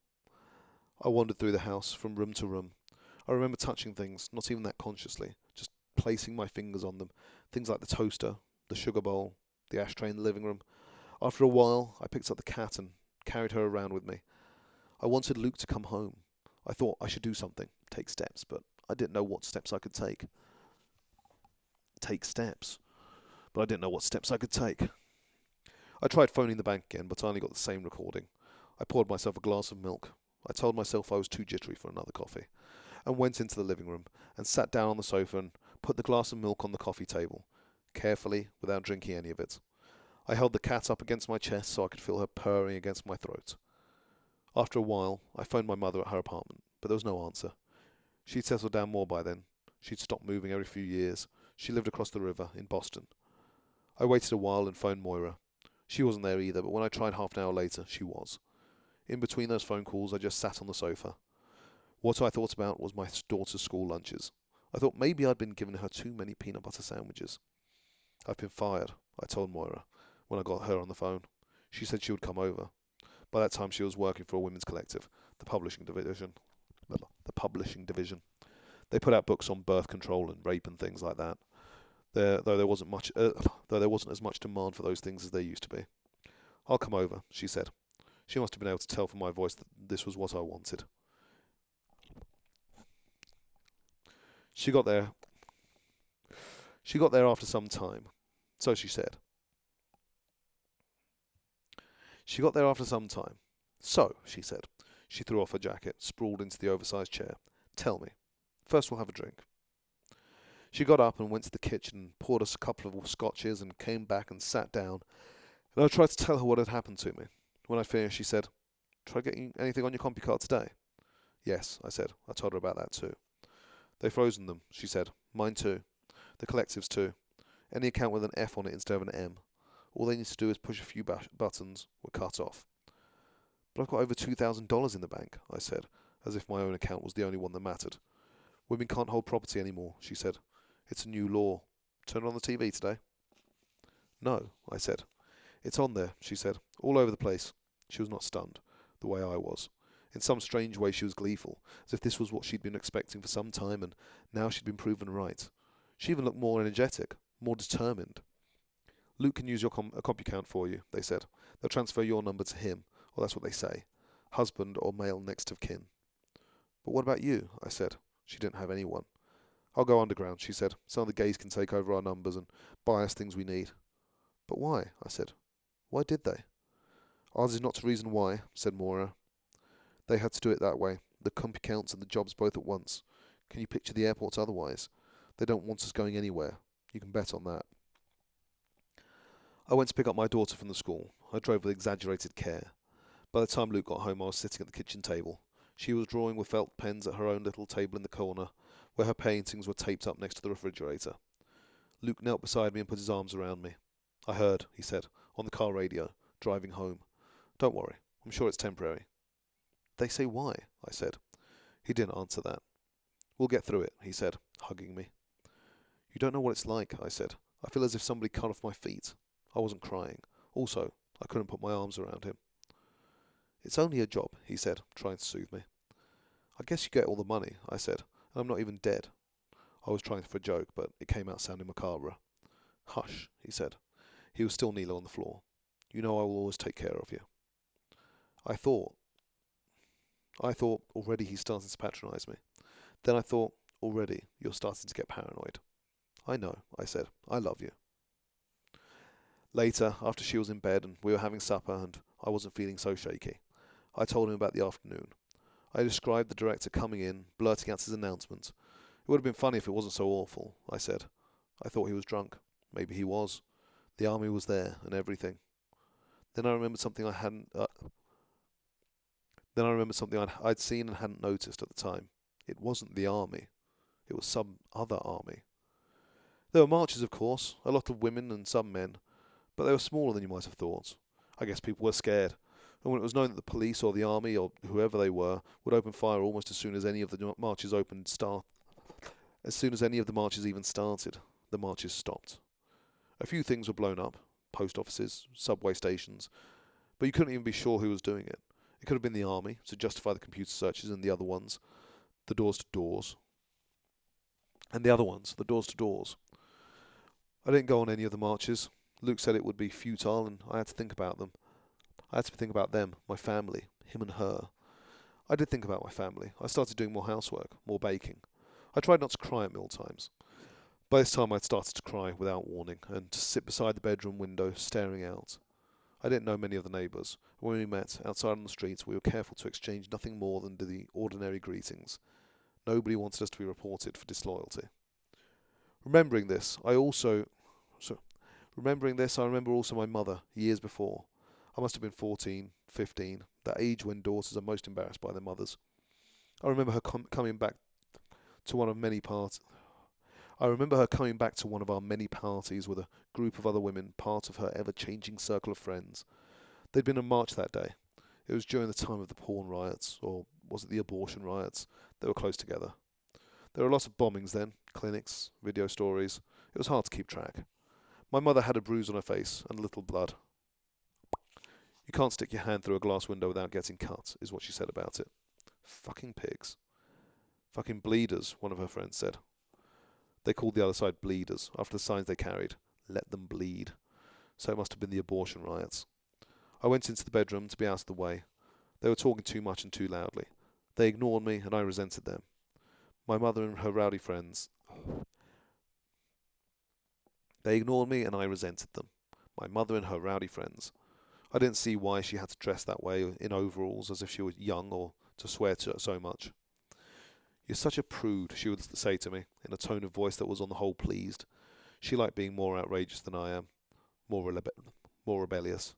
I wandered through the house, from room to room. I remember touching things, not even that consciously, just placing my fingers on them. Things like the toaster, the sugar bowl, the ashtray in the living room. After a while, I picked up the cat and carried her around with me. I wanted Luke to come home. I thought I should do something, take steps, but I didn't know what steps I could take. But I didn't know what steps I could take. I tried phoning the bank again, but I only got the same recording. I poured myself a glass of milk. I told myself I was too jittery for another coffee, and went into the living room, and sat down on the sofa and put the glass of milk on the coffee table, carefully, without drinking any of it. I held the cat up against my chest so I could feel her purring against my throat. After a while, I phoned my mother at her apartment, but there was no answer. She'd settled down more by then. She'd stopped moving every few years. She lived across the river, in Boston. I waited a while and phoned Moira. She wasn't there either, but when I tried half an hour later, she was. In between those phone calls, I just sat on the sofa. What I thought about was my daughter's school lunches. I thought maybe I'd been giving her too many peanut butter sandwiches. I've been fired, I told Moira, when I got her on the phone. She said she would come over. By that time, she was working for a women's collective, the publishing division. They put out books on birth control and rape and things like that. Though there wasn't as much demand for those things as there used to be. I'll come over, she said. She must have been able to tell from my voice that this was what I wanted. She got there after some time. So she said. She got there after some time. So, she said. She threw off her jacket, sprawled into the oversized chair. Tell me. First we'll have a drink. She got up and went to the kitchen and poured us a couple of scotches and came back and sat down. And I tried to tell her what had happened to me. When I finished, she said, "Try getting anything on your CompuCard today?" "Yes," I said. I told her about that too. "They've frozen them," she said. "Mine too. The collectives too. Any account with an F on it instead of an M. All they need to do is push a few buttons. We're cut off." "But I've got over $2,000 in the bank," I said, as if my own account was the only one that mattered. "Women can't hold property anymore," she said. "It's a new law. Turn on the TV today?" "No," I said. "It's on there," she said. "All over the place." She was not stunned, the way I was. In some strange way she was gleeful, as if this was what she'd been expecting for some time, and now she'd been proven right. She even looked more energetic, more determined. "Luke can use your CompuCount for you," they said. "They'll transfer your number to him, or that's what they say. Husband or male next of kin." "But what about you?" I said. She didn't have anyone. "I'll go underground," she said. "Some of the gays can take over our numbers and buy us things we need." "But why?" I said. "Why did they?" "Ours is not to reason why," said Moira. "They had to do it that way, the CompuCounts and the jobs both at once. Can you picture the airports otherwise? They don't want us going anywhere. You can bet on that." I went to pick up my daughter from the school. I drove with exaggerated care. By the time Luke got home, I was sitting at the kitchen table. She was drawing with felt pens at her own little table in the corner, where her paintings were taped up next to the refrigerator. Luke knelt beside me and put his arms around me. "I heard," he said, "on the car radio, driving home. Don't worry, I'm sure it's temporary." "They say why?" I said. He didn't answer that. "We'll get through it," he said, hugging me. "You don't know what it's like," I said. "I feel as if somebody cut off my feet." I wasn't crying. Also, I couldn't put my arms around him. "It's only a job," he said, trying to soothe me. "I guess you get all the money," I said, "and I'm not even dead." I was trying for a joke, but it came out sounding macabre. "Hush," he said. He was still kneeling on the floor. "You know I will always take care of you." I thought already he's starting to patronise me. Then I thought, already you're starting to get paranoid. "I know," I said. "I love you." Later, after she was in bed and we were having supper and I wasn't feeling so shaky, I told him about the afternoon. I described the director coming in, blurting out his announcement. "It would have been funny if it wasn't so awful," I said. I thought he was drunk. Maybe he was. The army was there and everything. Then I remembered something I'd seen and hadn't noticed at the time. It wasn't the army. It was some other army. There were marches, of course, a lot of women and some men, but they were smaller than you might have thought. I guess people were scared, and when it was known that the police or the army or whoever they were would open fire almost as soon as any of the marches even started, the marches stopped. A few things were blown up, post offices, subway stations, but you couldn't even be sure who was doing it. It could have been the army, to justify the computer searches, and the other ones, the doors to doors. I didn't go on any of the marches. Luke said it would be futile, and I had to think about them. I had to think about them, my family, him and her. I did think about my family. I started doing more housework, more baking. I tried not to cry at mealtimes. By this time I'd started to cry without warning, and to sit beside the bedroom window, staring out. I didn't know many of the neighbours. When we met, outside on the street, we were careful to exchange nothing more than the ordinary greetings. Nobody wanted us to be reported for disloyalty. Remembering this, I remember also my mother, years before. I must have been 14, 15, that age when daughters are most embarrassed by their mothers. I remember her coming back to one of many parts. I remember her coming back to one of our many parties with a group of other women, part of her ever-changing circle of friends. They'd been on march that day. It was during the time of the porn riots, or was it the abortion riots? They were close together. There were lots of bombings then, clinics, video stories. It was hard to keep track. My mother had a bruise on her face and a little blood. You can't stick your hand through a glass window without getting cut, is what she said about it. Fucking pigs. Fucking bleeders, one of her friends said. They called the other side bleeders, after the signs they carried. Let them bleed. So it must have been the abortion riots. I went into the bedroom to be out of the way. They were talking too much and too loudly. They ignored me, and I resented them. My mother and her rowdy friends. They ignored me, and I resented them. My mother and her rowdy friends. I didn't see why she had to dress that way in overalls as if she was young or to swear to so much. You're such a prude, she would say to me, in a tone of voice that was on the whole pleased. She liked being more outrageous than I am, more rebellious.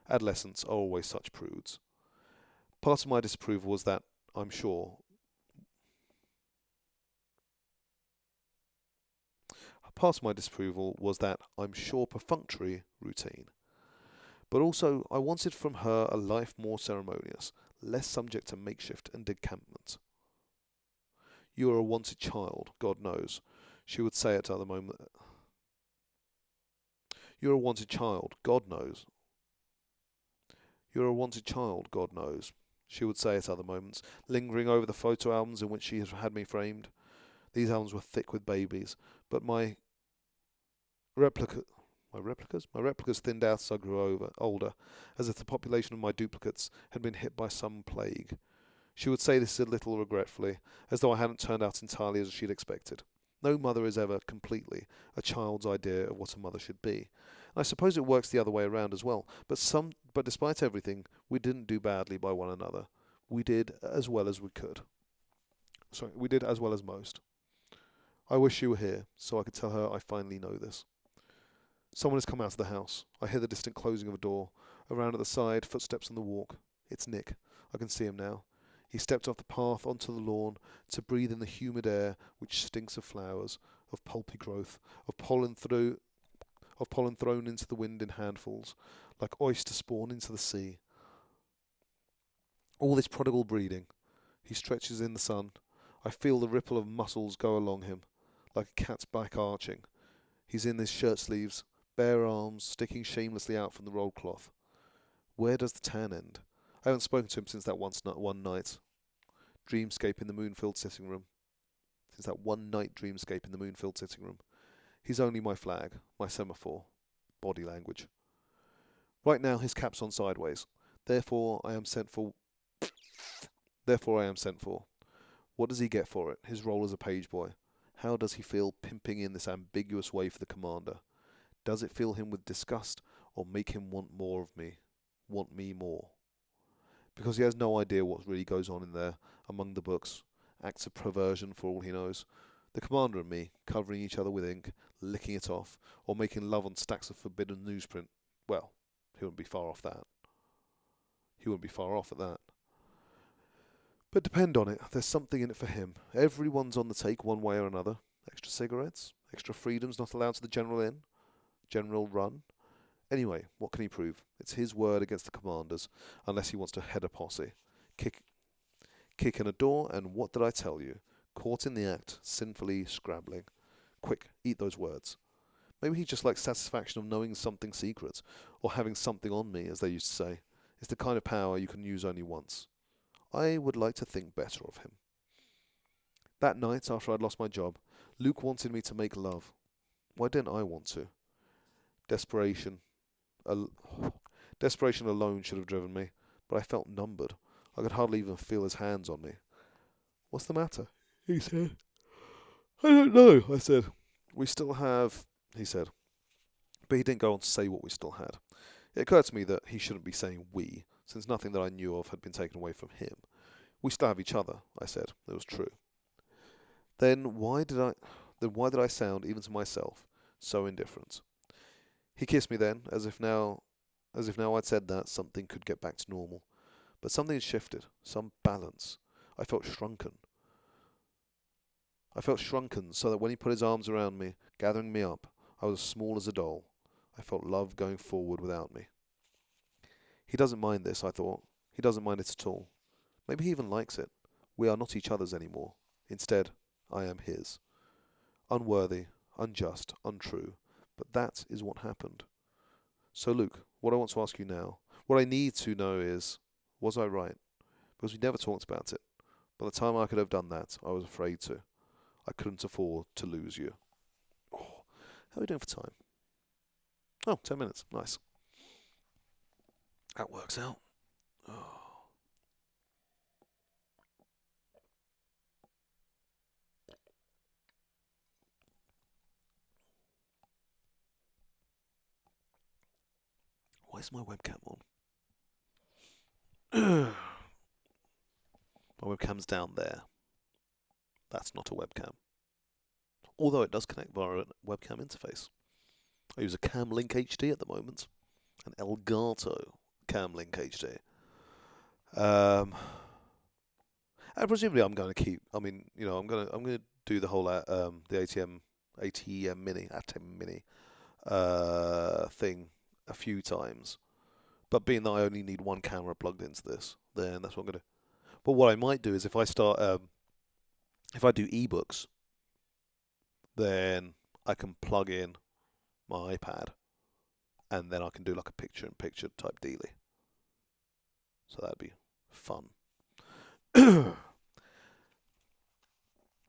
Adolescents are always such prudes. Part of my disapproval was that, I'm sure, perfunctory routine. But also, I wanted from her a life more ceremonious, less subject to makeshift and decampment. You are a wanted child, God knows. She would say at other moments. You're a wanted child, God knows. You're a wanted child, God knows. She would say at other moments, lingering over the photo albums in which she had me framed. These albums were thick with babies, but my replicas thinned out as I grew older, as if the population of my duplicates had been hit by some plague. She would say this a little regretfully, as though I hadn't turned out entirely as she'd expected. No mother is ever completely a child's idea of what a mother should be. And I suppose it works the other way around as well. But despite everything, we didn't do badly by one another. We did as well as we could. We did as well as most. I wish she were here, so I could tell her I finally know this. Someone has come out of the house. I hear the distant closing of a door. Around at the side, footsteps on the walk. It's Nick. I can see him now. He stepped off the path onto the lawn to breathe in the humid air which stinks of flowers, of pulpy growth, of pollen thrown into the wind in handfuls, like oyster spawn into the sea. All this prodigal breeding. He stretches in the sun. I feel the ripple of muscles go along him, like a cat's back arching. He's in his shirt sleeves, bare arms sticking shamelessly out from the rolled cloth. Where does the tan end? I haven't spoken to him since that one night. Dreamscape in the moon-filled sitting room. Since that one night dreamscape in the moon-filled sitting room. He's only my flag, my semaphore. Body language. Right now his cap's on sideways. Therefore I am sent for. What does he get for it? His role as a page boy. How does he feel pimping in this ambiguous way for the commander? Does it fill him with disgust or make him want more of me? Want me more? Because he has no idea what really goes on in there, among the books. Acts of perversion for all he knows. The commander and me, covering each other with ink, licking it off, or making love on stacks of forbidden newsprint. Well, he wouldn't be far off at that. But depend on it, there's something in it for him. Everyone's on the take one way or another. Extra cigarettes? Extra freedoms not allowed to the general run? Anyway, what can he prove? It's his word against the commander's, unless he wants to head a posse. Kick in a door, and what did I tell you? Caught in the act, sinfully scrabbling. Quick, eat those words. Maybe he just likes satisfaction of knowing something secret, or having something on me, as they used to say. It's the kind of power you can use only once. I would like to think better of him. That night, after I'd lost my job, Luke wanted me to make love. Why didn't I want to? Desperation alone should have driven me, but I felt numbered. I could hardly even feel his hands on me. What's the matter? He said. I don't know, I said. We still have, he said. But he didn't go on to say what we still had. It occurred to me that he shouldn't be saying we, since nothing that I knew of had been taken away from him. We still have each other, I said. It was true. Then why did I sound, even to myself, so indifferent? He kissed me then, as if now I'd said that, something could get back to normal. But something had shifted, some balance. I felt shrunken. I felt shrunken so that when he put his arms around me, gathering me up, I was as small as a doll. I felt love going forward without me. He doesn't mind this, I thought. He doesn't mind it at all. Maybe he even likes it. We are not each other's anymore. Instead, I am his. Unworthy, unjust, untrue. But that is what happened. So Luke, what I want to ask you now, what I need to know is, was I right? Because we never talked about it. By the time I could have done that, I was afraid to. I couldn't afford to lose you. Oh, how are we doing for time? Oh, 10 minutes. Nice. That works out. Oh. Why is my webcam on? My webcam's down there. That's not a webcam. Although it does connect via a webcam interface. I use a Camlink HD at the moment. An Elgato Camlink HD. And presumably I'm going to keep, I'm going to do the whole, the ATM Mini thing a few times. But being that I only need one camera plugged into this, then that's what I'm going to do. But what I might do is if I start, if I do ebooks, then I can plug in my iPad, and then I can do like a picture-in-picture type dealie. So that'd be fun. How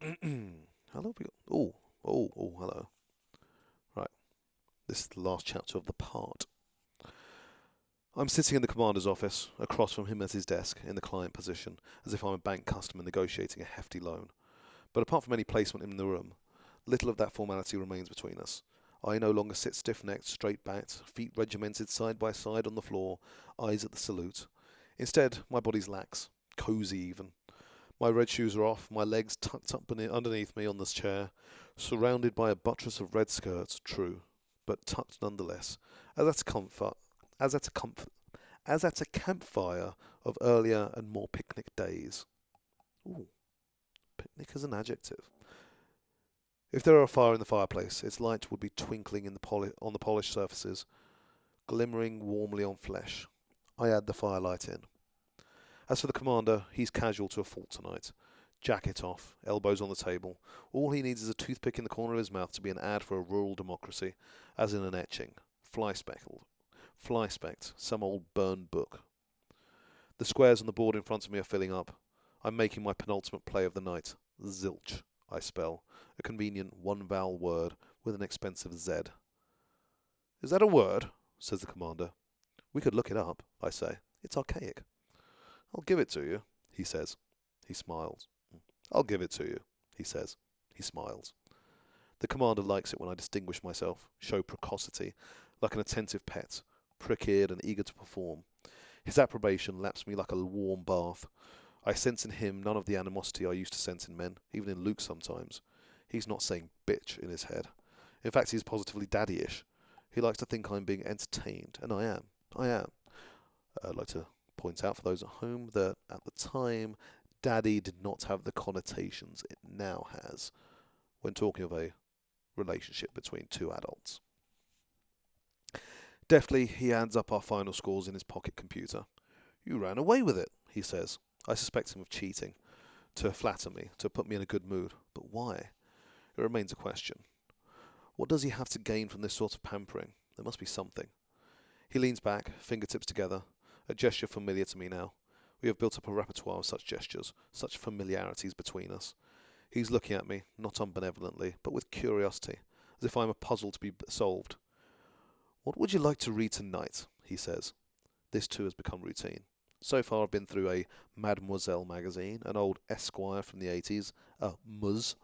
long have we got? Oh, hello. Right. This is the last chapter of the part. I'm sitting in the commander's office, across from him at his desk, in the client position, as if I'm a bank customer negotiating a hefty loan. But apart from any placement in the room, little of that formality remains between us. I no longer sit stiff-necked, straight-backed, feet regimented side by side on the floor, eyes at the salute. Instead, my body's lax, cosy even. My red shoes are off, my legs tucked up underneath me on this chair, surrounded by a buttress of red skirts, true, but tucked nonetheless, as at a campfire of earlier and more picnic days. Ooh, picnic as an adjective. If there were a fire in the fireplace, its light would be twinkling in on the polished surfaces, glimmering warmly on flesh. I add the firelight in. As for the commander, he's casual to a fault tonight. Jacket off, elbows on the table. All he needs is a toothpick in the corner of his mouth to be an ad for a rural democracy, as in an etching. Fly-specked, some old burned book. The squares on the board in front of me are filling up. I'm making my penultimate play of the night. Zilch, I spell. A convenient one-vowel word with an expensive Z. Is that a word? Says the commander. We could look it up, I say. It's archaic. I'll give it to you, he says. He smiles. I'll give it to you, he says. He smiles. The commander likes it when I distinguish myself, show precocity, like an attentive pet, prick-eared and eager to perform. His approbation laps me like a warm bath. I sense in him none of the animosity I used to sense in men, even in Luke sometimes. He's not saying bitch in his head. In fact, he's positively daddy-ish. He likes to think I'm being entertained, and I am. I'd like to point out for those at home that at the time, daddy did not have the connotations it now has when talking of a relationship between two adults. Deftly, he adds up our final scores in his pocket computer. You ran away with it, he says. I suspect him of cheating, to flatter me, to put me in a good mood. But why? It remains a question. What does he have to gain from this sort of pampering? There must be something. He leans back, fingertips together, a gesture familiar to me now. We have built up a repertoire of such gestures, such familiarities between us. He's looking at me, not unbenevolently, but with curiosity, as if I am a puzzle to be solved. What would you like to read tonight? He says. This too has become routine. So far I've been through a Mademoiselle magazine, an old Esquire from the 80s, a Muzz,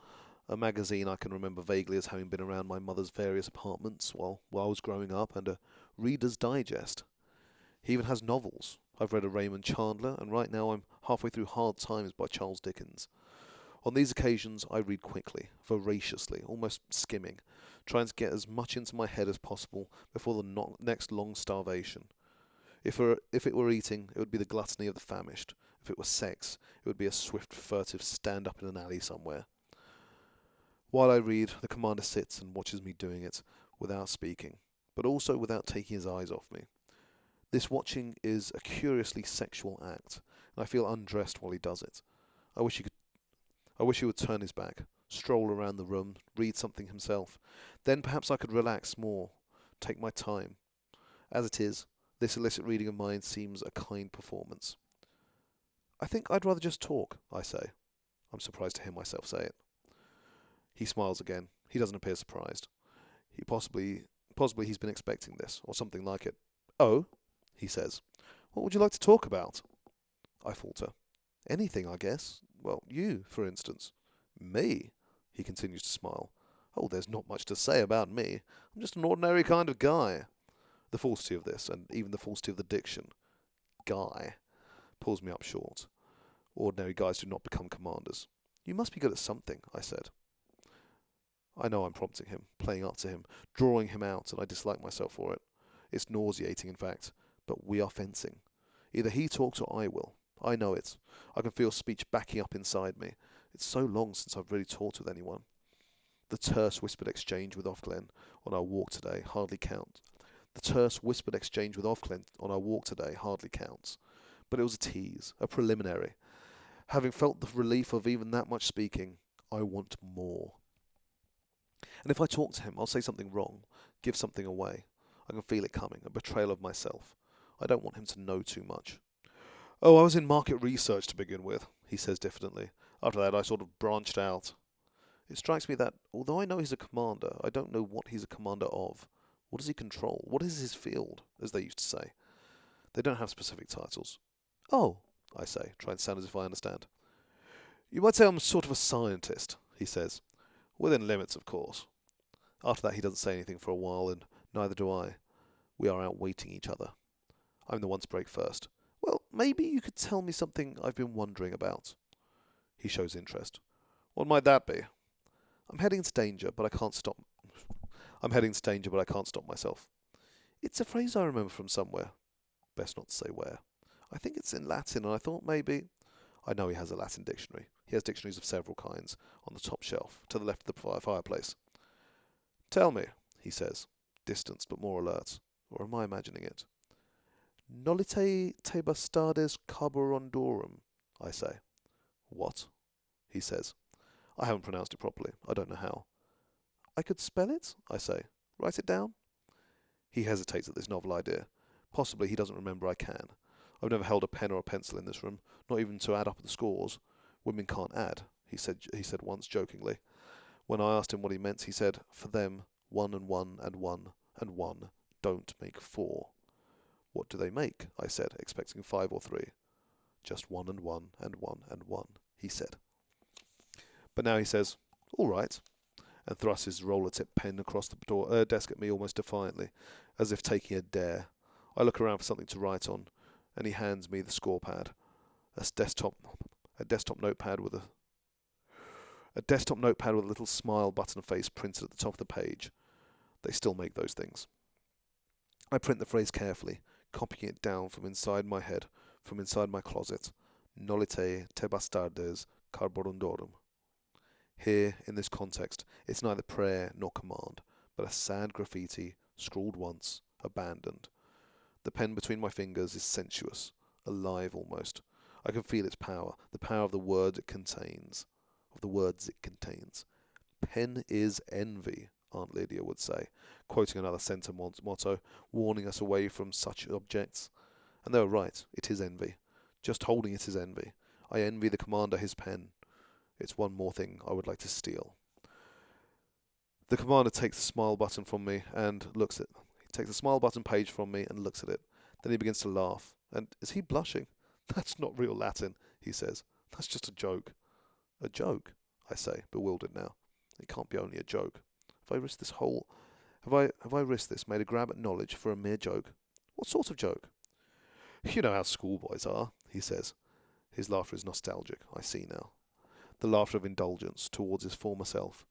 a magazine I can remember vaguely as having been around my mother's various apartments while I was growing up, and a Reader's Digest. He even has novels. I've read a Raymond Chandler, and right now I'm halfway through Hard Times by Charles Dickens. On these occasions I read quickly, voraciously, almost skimming, trying to get as much into my head as possible before the next long starvation. If it were eating, it would be the gluttony of the famished. If it were sex, it would be a swift, furtive stand-up in an alley somewhere. While I read, the commander sits and watches me doing it, without speaking, but also without taking his eyes off me. This watching is a curiously sexual act, and I feel undressed while he does it. I wish he would turn his back, stroll around the room, read something himself. Then perhaps I could relax more, take my time. As it is, this illicit reading of mine seems a kind performance. I think I'd rather just talk, I say. I'm surprised to hear myself say it. He smiles again. He doesn't appear surprised. Possibly he's been expecting this, or something like it. Oh, he says. What would you like to talk about? I falter. Anything, I guess. Well, you, for instance. Me? He continues to smile. Oh, there's not much to say about me. I'm just an ordinary kind of guy. The falsity of this, and even the falsity of the diction, guy, pulls me up short. Ordinary guys do not become commanders. You must be good at something, I said. I know I'm prompting him, playing up to him, drawing him out, and I dislike myself for it. It's nauseating, in fact, but we are fencing. Either he talks or I will. I know it. I can feel speech backing up inside me. It's so long since I've really talked with anyone. The terse whispered exchange with Ofglen on our walk today hardly counts. But it was a tease, a preliminary. Having felt the relief of even that much speaking, I want more. And if I talk to him, I'll say something wrong, give something away. I can feel it coming, a betrayal of myself. I don't want him to know too much. Oh, I was in market research to begin with, he says diffidently. After that, I sort of branched out. It strikes me that, although I know he's a commander, I don't know what he's a commander of. What does he control? What is his field, as they used to say? They don't have specific titles. Oh, I say, trying to sound as if I understand. You might say I'm sort of a scientist, he says. Within limits, of course. After that, he doesn't say anything for a while, and neither do I. We are outwaiting each other. I'm the one to break first. Well, maybe you could tell me something I've been wondering about. He shows interest. What might that be? I'm heading into danger, but I can't stop myself. It's a phrase I remember from somewhere. Best not to say where. I think it's in Latin, and I thought maybe... I know he has a Latin dictionary. He has dictionaries of several kinds, on the top shelf, to the left of the fireplace. Tell me, he says, distanced but more alert. Or am I imagining it? Nolite te bastardes carborundorum, I say. What? He says. I haven't pronounced it properly. I don't know how. I could spell it, I say. Write it down? He hesitates at this novel idea. Possibly he doesn't remember I can. I've never held a pen or a pencil in this room, not even to add up the scores. Women can't add, he said once jokingly. When I asked him what he meant, he said, for them, 1 and 1 and 1 and 1 don't make 4. What do they make? I said, expecting 5 or 3. Just 1 and 1 and 1 and 1, he said. But now he says, all right, and thrusts his roller-tip pen across the desk at me almost defiantly, as if taking a dare. I look around for something to write on, and he hands me the score pad, a desktop notepad with a little smile button face printed at the top of the page. They still make those things. I print the phrase carefully, copying it down from inside my head, from inside my closet. Nolite te bastardes carborundorum. Here, in this context, it's neither prayer nor command, but a sad graffiti, scrawled once, abandoned. The pen between my fingers is sensuous, alive almost. I can feel its power, the power of the words it contains. Pen is envy, Aunt Lydia would say, quoting another centre motto, warning us away from such objects. And they were right, it is envy. Just holding it is envy. I envy the commander his pen. It's one more thing I would like to steal. The commander takes the smile button from me and looks at it. He takes the smile button page from me and looks at it. Then he begins to laugh. And is he blushing? That's not real Latin, he says. That's just a joke. A joke, I say, bewildered now. It can't be only a joke. Have I risked this, made a grab at knowledge for a mere joke? What sort of joke? You know how schoolboys are, he says. His laughter is nostalgic, I see now. The laughter of indulgence towards his former self.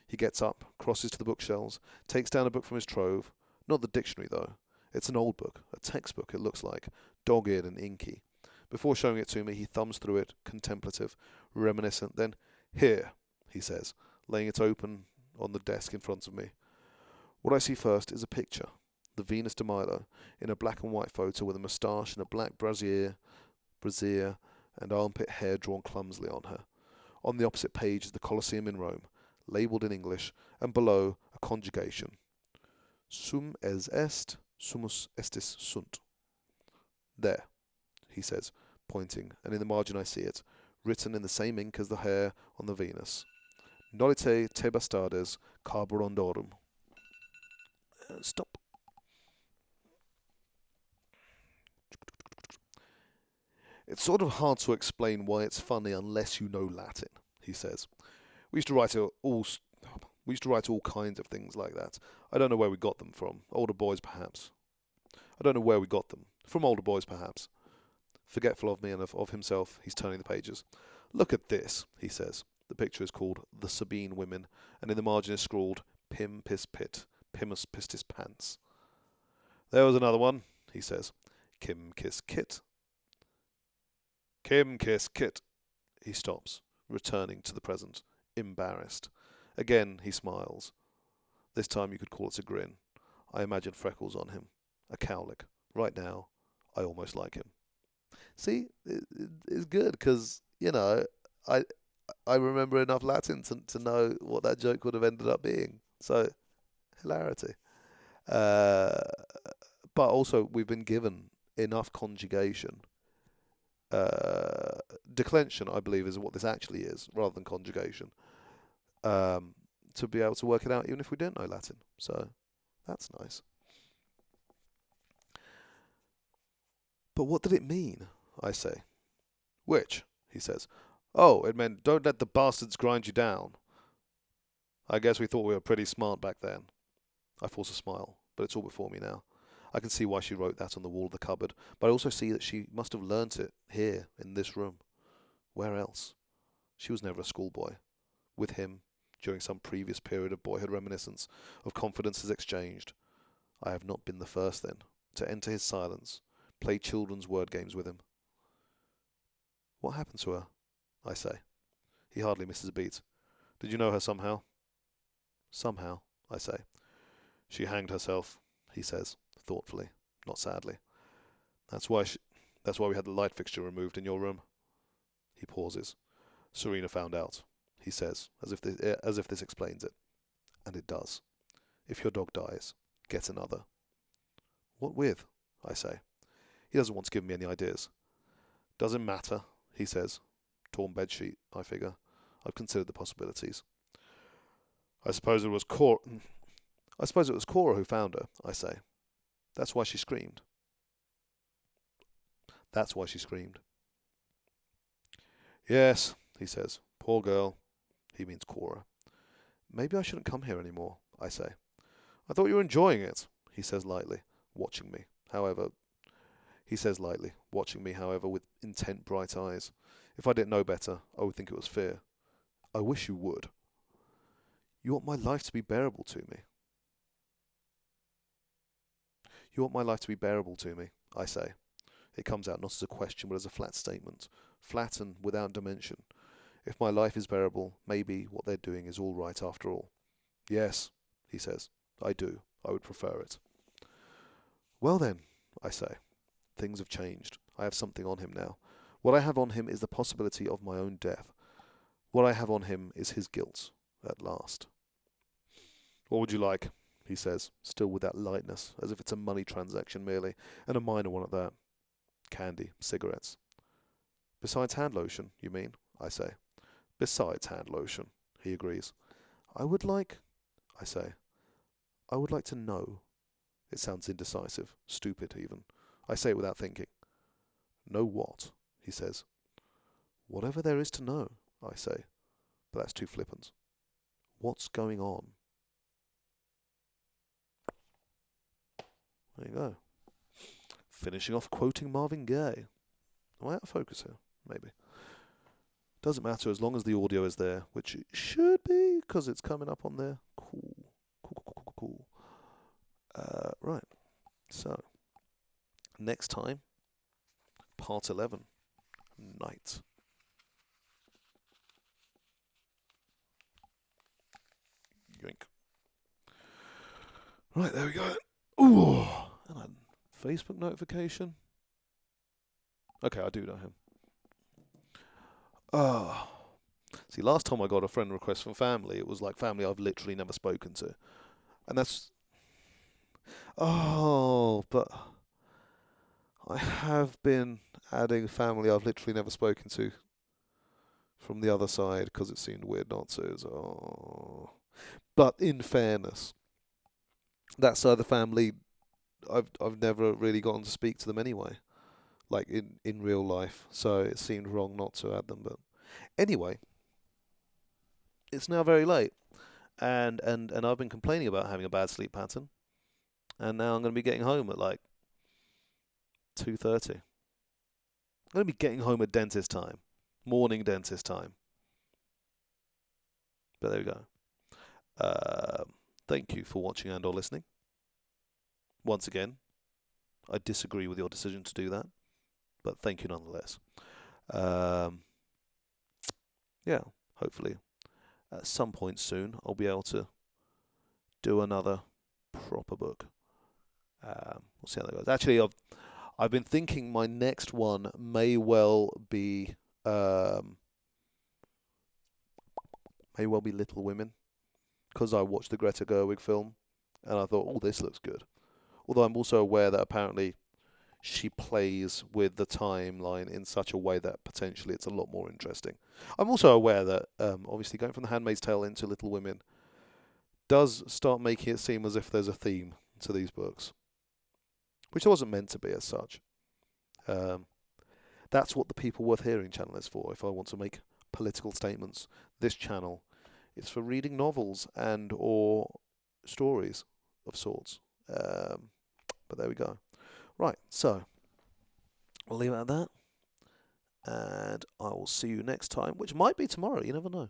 He gets up, crosses to the bookshelves, takes down a book from his trove. Not the dictionary, though. It's an old book, a textbook it looks like, dog-eared and inky. Before showing it to me, he thumbs through it, contemplative, reminiscent. Then, "Here," he says, laying it open on the desk in front of me. What I see first is a picture. The Venus de Milo, in a black and white photo with a moustache and a black brassiere and armpit hair drawn clumsily on her. On the opposite page is the Colosseum in Rome, labelled in English, and below a conjugation. Sum es est, sumus estis sunt. There, he says, pointing, and in the margin I see it, written in the same ink as the hair on the Venus. Nolite te bastardes carborundorum. Stop. It's sort of hard to explain why it's funny unless you know Latin, he says. We used to write all kinds of things like that. I don't know where we got them from. Older boys, perhaps. I don't know where we got them. From older boys, perhaps. Forgetful of me and of himself, he's turning the pages. Look at this, he says. The picture is called The Sabine Women, and in the margin is scrawled Pim Pis Pit, Pimus Pistis Pants. There was another one, he says. Kim Kiss Kit. Kim Kiss Kit. He stops, returning to the present, embarrassed. Again he smiles. This time you could call it a grin. I imagine freckles on him, a cowlick. Right now, I almost like him. See, it's good because, I remember enough Latin to know what that joke would have ended up being. So, hilarity. But also, we've been given enough conjugation. Declension, I believe, is what this actually is, rather than conjugation. To be able to work it out, even if we didn't know Latin. So, that's nice. But what did it mean? I say. Which? He says. Oh, it meant don't let the bastards grind you down. I guess we thought we were pretty smart back then. I force a smile, but it's all before me now. I can see why she wrote that on the wall of the cupboard, but I also see that she must have learnt it here, in this room. Where else? She was never a schoolboy. With him, during some previous period of boyhood reminiscence, of confidences exchanged. I have not been the first, then, to enter his silence, play children's word games with him. What happened to her? I say. He hardly misses a beat. Did you know her somehow? Somehow, I say. She hanged herself, he says, thoughtfully, not sadly. That's why we had the light fixture removed in your room. He pauses. Serena found out, he says, as if this explains it. And it does. If your dog dies, get another. What with? I say. He doesn't want to give me any ideas. Doesn't matter, he says. Torn bedsheet, I figure. I've considered the possibilities. I suppose it was Cora who found her, I say. That's why she screamed. That's why she screamed. Yes, he says. Poor girl. He means Cora. Maybe I shouldn't come here anymore, I say. I thought you were enjoying it, he says lightly, watching me. However, with intent bright eyes. If I didn't know better, I would think it was fear. I wish you would. You want my life to be bearable to me. You want my life to be bearable to me, I say. It comes out not as a question, but as a flat statement. Flat and without dimension. If my life is bearable, maybe what they're doing is all right after all. Yes, he says. I do. I would prefer it. Well then, I say. Things have changed. I have something on him now. What I have on him is the possibility of my own death. What I have on him is his guilt, at last. What would you like? He says, still with that lightness, as if it's a money transaction merely, and a minor one at that. Candy, cigarettes. Besides hand lotion, you mean? I say. Besides hand lotion, he agrees. I would like to know. It sounds indecisive, stupid even. I say it without thinking. Know what? He says. Whatever there is to know, I say. But that's too flippant. What's going on? There you go. Finishing off quoting Marvin Gaye. Am I out of focus here? Maybe. Doesn't matter as long as the audio is there, which it should be, because it's coming up on there. Cool. Right. So, next time, part 11, Night. Yoink. Right, there we go. Ooh, and a Facebook notification. Okay, I do know him. Oh. See, last time I got a friend request from family, it was like family I've literally never spoken to. And that's... Oh, but I have been adding family I've literally never spoken to from the other side because it seemed weird not to. So, oh. But in fairness, that side of the family, I've never really gotten to speak to them anyway, like in real life. So it seemed wrong not to add them. But anyway, it's now very late, and I've been complaining about having a bad sleep pattern, and now I'm going to be getting home at like 2:30. I'm going to be getting home at dentist time, morning dentist time. But there we go. Thank you for watching and or listening. Once again, I disagree with your decision to do that, but thank you nonetheless. Yeah, hopefully at some point soon I'll be able to do another proper book. We'll see how that goes. Actually, I've been thinking my next one may well be Little Women, because I watched the Greta Gerwig film and I thought, oh, this looks good. Although I'm also aware that apparently she plays with the timeline in such a way that potentially it's a lot more interesting. I'm also aware that obviously going from The Handmaid's Tale into Little Women does start making it seem as if there's a theme to these books, which wasn't meant to be as such. That's what the People Worth Hearing channel is for. If I want to make political statements, this channel is for reading novels and or stories of sorts. But there we go. Right, so we'll leave it at that, and I will see you next time, which might be tomorrow. You never know.